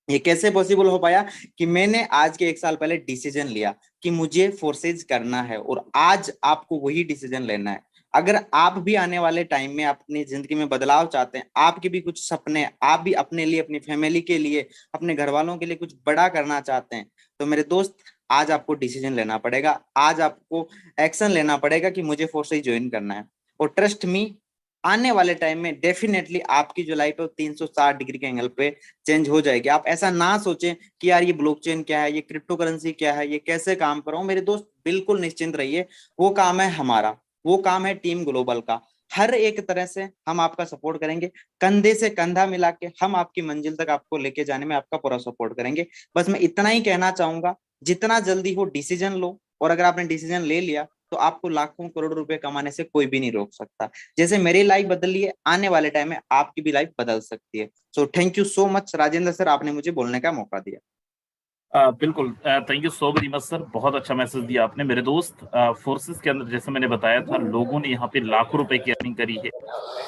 ये कैसे पॉसिबल हो पाया कि मैंने आज के 1 साल पहले डिसीजन लिया कि मुझे फोर्सेज करना है, और आज आपको वही डिसीजन लेना है। अगर आप भी आने वाले टाइम में अपनी जिंदगी में बदलाव चाहते हैं, आपके भी कुछ सपने, आप भी अपने लिए, अपनी फैमिली के लिए, अपने घर वालों के लिए कुछ बड़ा करना चाहते हैं, तो मेरे दोस्त आज आपको डिसीजन लेना पड़ेगा। आज आपको एक्शन लेना पड़ेगा कि मुझे फोर्सेज ज्वाइन करना है। और ट्रस्ट मी, आने वाले टाइम में डेफिनेटली आपकी जो लाइफ है 360 डिग्री के एंगल पे चेंज हो जाएगी। आप ऐसा ना सोचें कि यार ये ब्लॉकचेन क्या है, ये क्रिप्टो करेंसी क्या है, ये कैसे काम कर रहा हूं। मेरे दोस्त बिल्कुल निश्चिंत रहिए, वो काम है हमारा, वो काम है टीम ग्लोबल का। हर एक तरह से हम आपका सपोर्ट करेंगे, कंधे से कंधा मिला के हम आपकी मंजिल तक आपको लेके जाने में आपका पूरा सपोर्ट करेंगे। बस मैं इतना ही कहना चाहूंगा, जितना जल्दी हो डिसीजन लो, और अगर आपने डिसीजन ले लिया तो आपको लाखों करोड़ रुपए कमाने से कोई भी नहीं रोक सकता। जैसे मेरी लाइफ बदली है, आने वाले टाइम में आपकी भी लाइफ बदल सकती है। So thank you so much Rajendra sir, आपने मुझे बोलने का मौका दिया। बिल्कुल, thank you so very much sir, बहुत अच्छा मैसेज दिया आपने। मेरे दोस्त, फोर्सेस के अंदर जैसे मैंने बताया था, लोगों ने यहाँ पे लाखों रुपए की अर्निंग करी है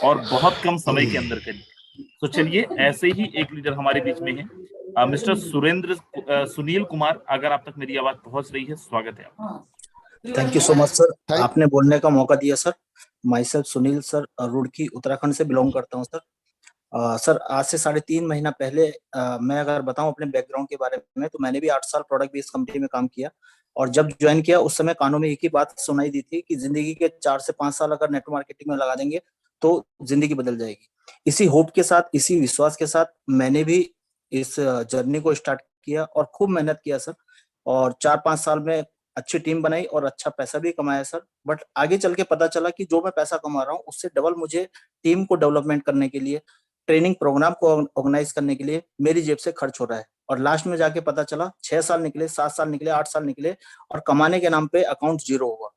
और बहुत कम समय के अंदर करी है। तो चलिए, ऐसे ही एक लीडर हमारे बीच में है, मिस्टर सुनील कुमार, अगर आप तक मेरी आवाज पहुंच रही है, स्वागत है आपका। Thank you so much sir, आपने बोलने का मौका दिया sir. My self Sunil sir, Roorkee Uttarakhand से बिलोंग करता हूँ सर। सर आज से 3.5 महीना पहले मैं अगर बताऊं अपने बैकग्राउंड के बारे में, तो मैंने भी 8 साल प्रोडक्ट बेस्ड कंपनी में काम किया। और जब ज्वाइन किया उस समय कानों में एक ही बात सुनाई दी थी कि जिंदगी के 4 से 5 साल अगर नेटवर्क मार्केटिंग में लगा देंगे तो जिंदगी बदल जाएगी। इसी होप के साथ, इसी विश्वास के साथ मैंने भी इस जर्नी को स्टार्ट किया और खूब मेहनत किया सर। और 4-5 साल में अच्छी टीम बनाई और अच्छा पैसा भी कमाया सर। बट आगे चल के पता चला कि जो मैं पैसा कमा रहा हूँ उससे डबल मुझे टीम को डेवलपमेंट करने के लिए, ट्रेनिंग प्रोग्राम को ऑर्गेनाइज करने के लिए मेरी जेब से खर्च हो रहा है। और लास्ट में जाके पता चला 6 साल निकले, 7 साल निकले, 8 साल निकले, और कमाने के नाम पे अकाउंट जीरो हुआ।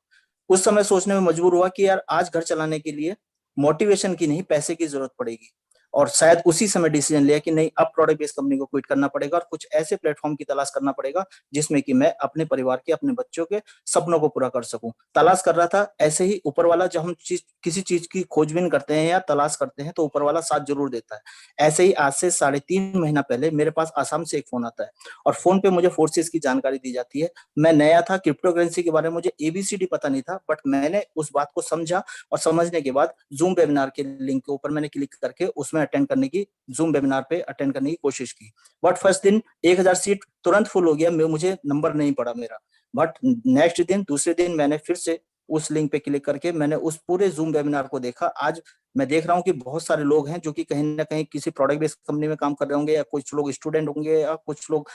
उस समय सोचने में मजबूर हुआ कि यार आज घर चलाने के लिए मोटिवेशन की नहीं, पैसे की जरूरत पड़ेगी। और शायद उसी समय डिसीजन लिया कि नहीं, अब प्रोडक्ट बेस्ड कंपनी को क्विट करना पड़ेगा और कुछ ऐसे प्लेटफॉर्म की तलाश करना पड़ेगा जिसमें कि मैं अपने परिवार के, अपने बच्चों के सपनों को पूरा कर सकूं। तलाश कर रहा था, ऐसे ही ऊपर वाला जब हम किसी चीज की खोजबीन करते हैं या तलाश करते हैं तो ऊपर वाला साथ जरूर देता है। ऐसे ही आज से 3.5 महीना पहले मेरे पास आसाम से एक फोन आता है और फोन पे मुझे फोर्सेस की जानकारी दी जाती है। मैं नया था, क्रिप्टो करेंसी के बारे में मुझे ABCD पता नहीं था, बट मैंने उस बात को समझा और समझने के बाद जूम वेबिनार के लिंक के ऊपर मैंने क्लिक करके उसमें अटेंड करने की, जूम वेबिनार पे अटेंड करने की कोशिश की। बट फर्स्ट दिन 1000 सीट तुरंत फुल हो गया, मुझे नंबर नहीं पड़ा मेरा। बट नेक्स्ट दिन, दूसरे दिन मैंने फिर से उस लिंक पे क्लिक करके मैंने उस पूरे जूम वेबिनार को देखा। आज मैं देख रहा हूँ कि बहुत सारे लोग हैं जो कि कहीं ना कहीं किसी प्रोडक्ट बेस्ड कंपनी में काम कर रहे होंगे, या कुछ लोग स्टूडेंट होंगे, या कुछ लोग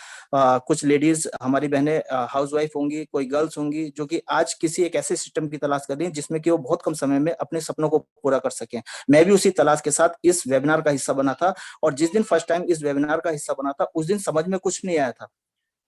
कुछ लेडीज हमारी बहनें हाउस वाइफ होंगी, कोई गर्ल्स होंगी, जो कि आज किसी एक ऐसे सिस्टम की तलाश कर रही है जिसमें कि वो बहुत कम समय में अपने सपनों को पूरा कर सकें। मैं भी उसी तलाश के साथ इस वेबिनार का हिस्सा बना था, और जिस दिन फर्स्ट टाइम इस वेबिनार का हिस्सा बना था उस दिन समझ में कुछ नहीं आया था,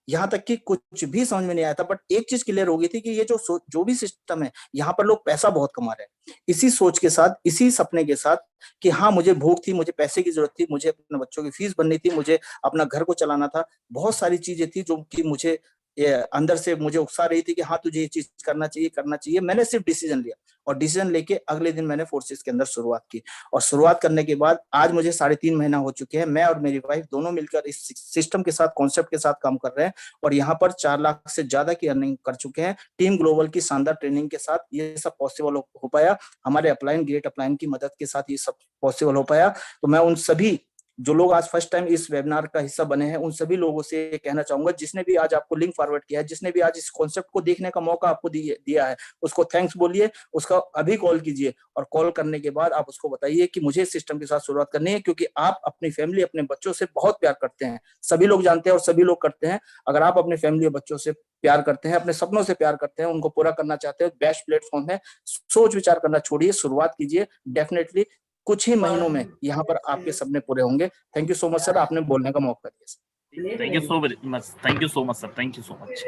यहाँ तक कि कुछ भी समझ में नहीं आया था। बट एक चीज क्लियर हो गई थी कि ये जो भी सिस्टम है, यहाँ पर लोग पैसा बहुत कमा रहे हैं। इसी सोच के साथ, इसी सपने के साथ कि हाँ मुझे भूख थी, मुझे पैसे की जरूरत थी, मुझे अपने बच्चों की फीस भरनी थी, मुझे अपना घर को चलाना था, बहुत सारी चीजें थी जो कि मुझे अंदर से मुझे उकसा रही थी कि हाँ तुझे ये चीज करना चाहिए। मैंने सिर्फ डिसीजन लिया, और डिसीजन लेके अगले दिन मैंने फोर्सेस के अंदर शुरुआत की। और शुरुआत करने के बाद आज मुझे 3.5 महीना हो चुके हैं। मैं और मेरी वाइफ दोनों मिलकर इस सिस्टम के साथ, कॉन्सेप्ट के साथ काम कर रहे हैं, और यहाँ पर 4 लाख से ज्यादा की अर्निंग कर चुके हैं। टीम ग्लोबल की शानदार ट्रेनिंग के साथ ये सब पॉसिबल हो पाया। हमारे अपलाइन, ग्रेट अपलाइन की मदद के साथ ये सब पॉसिबल हो पाया। तो मैं उन सभी जो लोग आज फर्स्ट टाइम इस वेबिनार का हिस्सा बने हैं, उन सभी लोगों से कहना चाहूंगा, जिसने भी आज आपको लिंक फॉरवर्ड किया है, जिसने भी आज इस कॉन्सेप्ट को देखने का मौका आपको दिया है, उसको थैंक्स बोलिए, उसका अभी कॉल कीजिए, और कॉल करने के बाद आप उसको बताइए कि मुझे इस सिस्टम के साथ शुरुआत करनी है, क्योंकि आप अपनी फैमिली, अपने बच्चों से बहुत प्यार करते हैं। सभी लोग जानते हैं और सभी लोग करते हैं। अगर आप अपने फैमिली और बच्चों से प्यार करते हैं, अपने सपनों से प्यार करते हैं, उनको पूरा करना चाहते हैं, बेस्ट प्लेटफॉर्म है। सोच विचार करना छोड़िए, शुरुआत कीजिए। डेफिनेटली कुछ ही महीनों में यहाँ पर आपके सपने पूरे होंगे। Thank you so much sir, आपने बोलने का मौका दिया sir. Thank you so much, thank you so much sir, thank you so much.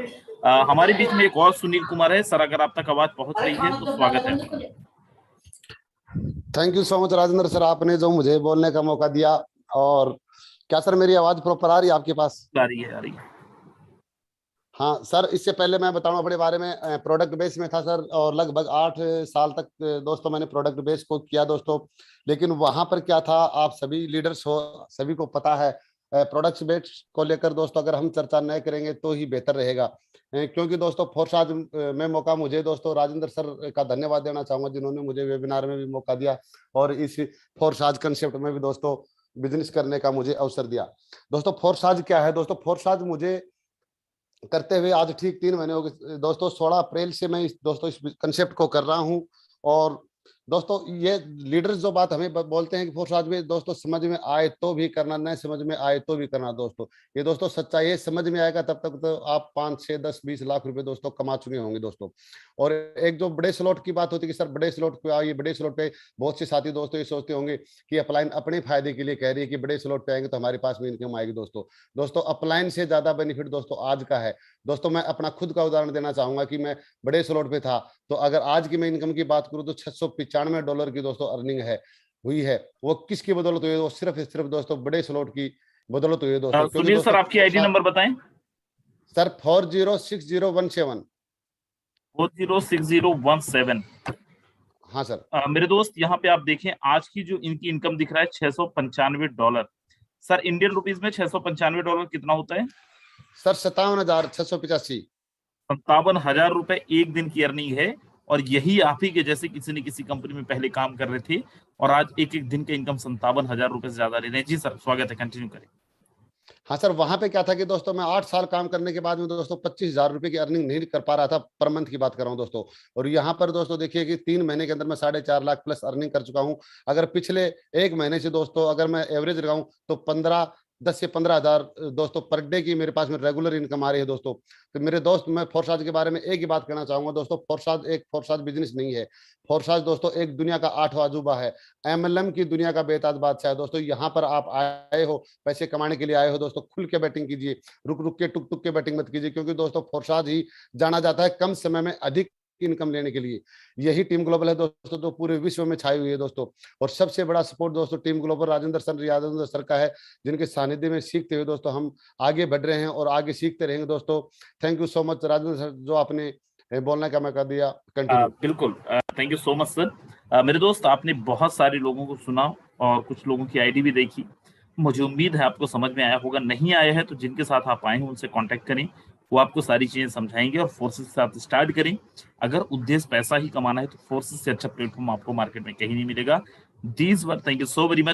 हमारे बीच में एक और सुनील कुमार है सर, अगर आप तक आवाज पहुंच रही है तो स्वागत है आपका। Thank you so much Rajendra sir, आपने जो मुझे बोलने का मौका दिया। और क्या सर मेरी आवाज प्रॉपर आ रही है आपके पास? आ रही है। हाँ सर, इससे पहले मैं बताऊं अपने बारे में। प्रोडक्ट बेस में था सर, और लगभग 8 साल तक दोस्तों मैंने प्रोडक्ट बेस को किया दोस्तों। लेकिन वहां पर क्या था, आप सभी लीडर्स हो, सभी को पता है, प्रोडक्ट बेस को लेकर दोस्तों अगर हम चर्चा न करेंगे तो ही बेहतर रहेगा। क्योंकि दोस्तों फोर्स आज में मौका मुझे दोस्तों राजेंद्र सर का धन्यवाद देना चाहूंगा, जिन्होंने मुझे वेबिनार में भी मौका दिया, और इस फोर्स आज कंसेप्ट में भी दोस्तों बिजनेस करने का मुझे अवसर दिया। दोस्तों फोर्स आज क्या है दोस्तों, फोर्स आज मुझे करते हुए आज ठीक 3 महीने हो गए दोस्तों। 16 अप्रैल से मैं दोस्तों इस कंसेप्ट को कर रहा हूं। और दोस्तों ये लीडर्स जो बात हमें बोलते हैं कि फोर्स आज में दोस्तों समझ में आए तो भी करना, नहीं समझ में आए तो भी करना दोस्तों, ये दोस्तों सच्चाई है। समझ में आएगा तब तक तो आप 5, 6, 10, 20 लाख रुपए दोस्तों कमा चुके होंगे दोस्तों। और एक जो बड़े स्लॉट की बात होती है कि सर बड़े स्लॉट पे आइए, बड़े स्लॉट पे बहुत से साथी दोस्तों ये सोचते होंगे कि अपलाइन अपने फायदे के लिए कह रही है कि बड़े स्लॉट पे आएंगे तो हमारे पास में इनकम आएगी दोस्तों अपलाइन से ज्यादा बेनिफिट दोस्तों आज का है दोस्तों। मैं अपना खुद का उदाहरण देना चाहूंगा कि मैं बड़े स्लॉट पे था, तो अगर आज की मैं इनकम की बात करूं तो $695 की दोस्तों अर्निंग है हुई है। वो किसकी बदौलत हुई है? वो सिर्फ दोस्तों बड़े स्लॉट की बदौलत हुई है दोस्तों। सुनील सर आपकी आईडी नंबर बताएं सर। 406017। 406017। हाँ सर। मेरे दोस्त यहाँ पे आप देखें, आज की जो इनकी इनकम दिख रहा है $695। सर इंडियन रुपीज में $695 कितना होता है सर? 57,685। 57,000 रुपए एक दिन की अर्निंग है। और यही आप ही के जैसे किसी न किसी कंपनी में पहले काम कर रहे थे, और आज एक दिन का इनकम 57,000 रुपए से ज्यादा ले रहे हैं। जी सर स्वागत है, कंटिन्यू करें। हाँ सर, वहां पे क्या था कि दोस्तों मैं 8 साल काम करने के बाद में दोस्तों 25,000 रुपए की अर्निंग नहीं कर पा रहा था, पर मंथ की बात कर रहा हूँ दोस्तों। और यहाँ पर दोस्तों देखिए कि 3 महीने के अंदर मैं 4.5 लाख प्लस अर्निंग कर चुका हूँ। अगर पिछले 1 महीने से दोस्तों अगर मैं एवरेज लगाऊं तो 10 से 15,000 दोस्तों पर डे की मेरे पास में रेगुलर इनकम आ रही है दोस्तों। तो मेरे दोस्त, मैं फोर्साज के बारे में एक ही बात कहना चाहूंगा दोस्तों, फोर्साज एक फोर्साज बिजनेस नहीं है। फोर्साज दोस्तों एक दुनिया का 8वां अजूबा है, MLM की दुनिया का बेताज बादशाह है दोस्तों। यहाँ पर आप आए हो पैसे कमाने के लिए आए हो दोस्तों, खुल के बैटिंग कीजिए, रुक रुक के टुक टुक के बैटिंग मत कीजिए, क्योंकि दोस्तों फोर्साज ही जाना जाता है कम समय में अधिक इनकम लेने के लिए। यही टीम ग्लोबल है दोस्तों, जो पूरे विश्व में छाई हुई है दोस्तों। और सबसे बड़ा सपोर्ट दोस्तों टीम ग्लोबल राजेंद्र सर का है, जिनके सानिध्य में सीखते हुए दोस्तों हम आगे बढ़ रहे हैं और आगे सीखते रहेंगे दोस्तों। Thank you so much Rajendra sir, जो आपने बोलने का मौका दिया। कंटिन्यू। बिल्कुल, thank you so much sir. मेरे दोस्त, आपने बहुत सारे लोगों को सुना और कुछ लोगों की आईडी भी देखी। मुझे उम्मीद है आपको समझ में आया होगा। नहीं आया है तो जिनके साथ आप आए हैं उनसे कांटेक्ट करें, वो आपको सारी चीजें समझाएंगे। और फोर्सेस के साथ स्टार्ट करें। अगर उद्देश्य पैसा ही कमाना है तो फोर्सेस से अच्छा प्लेटफॉर्म आपको मार्केट में कहीं नहीं मिलेगा। These were, thank you so very much.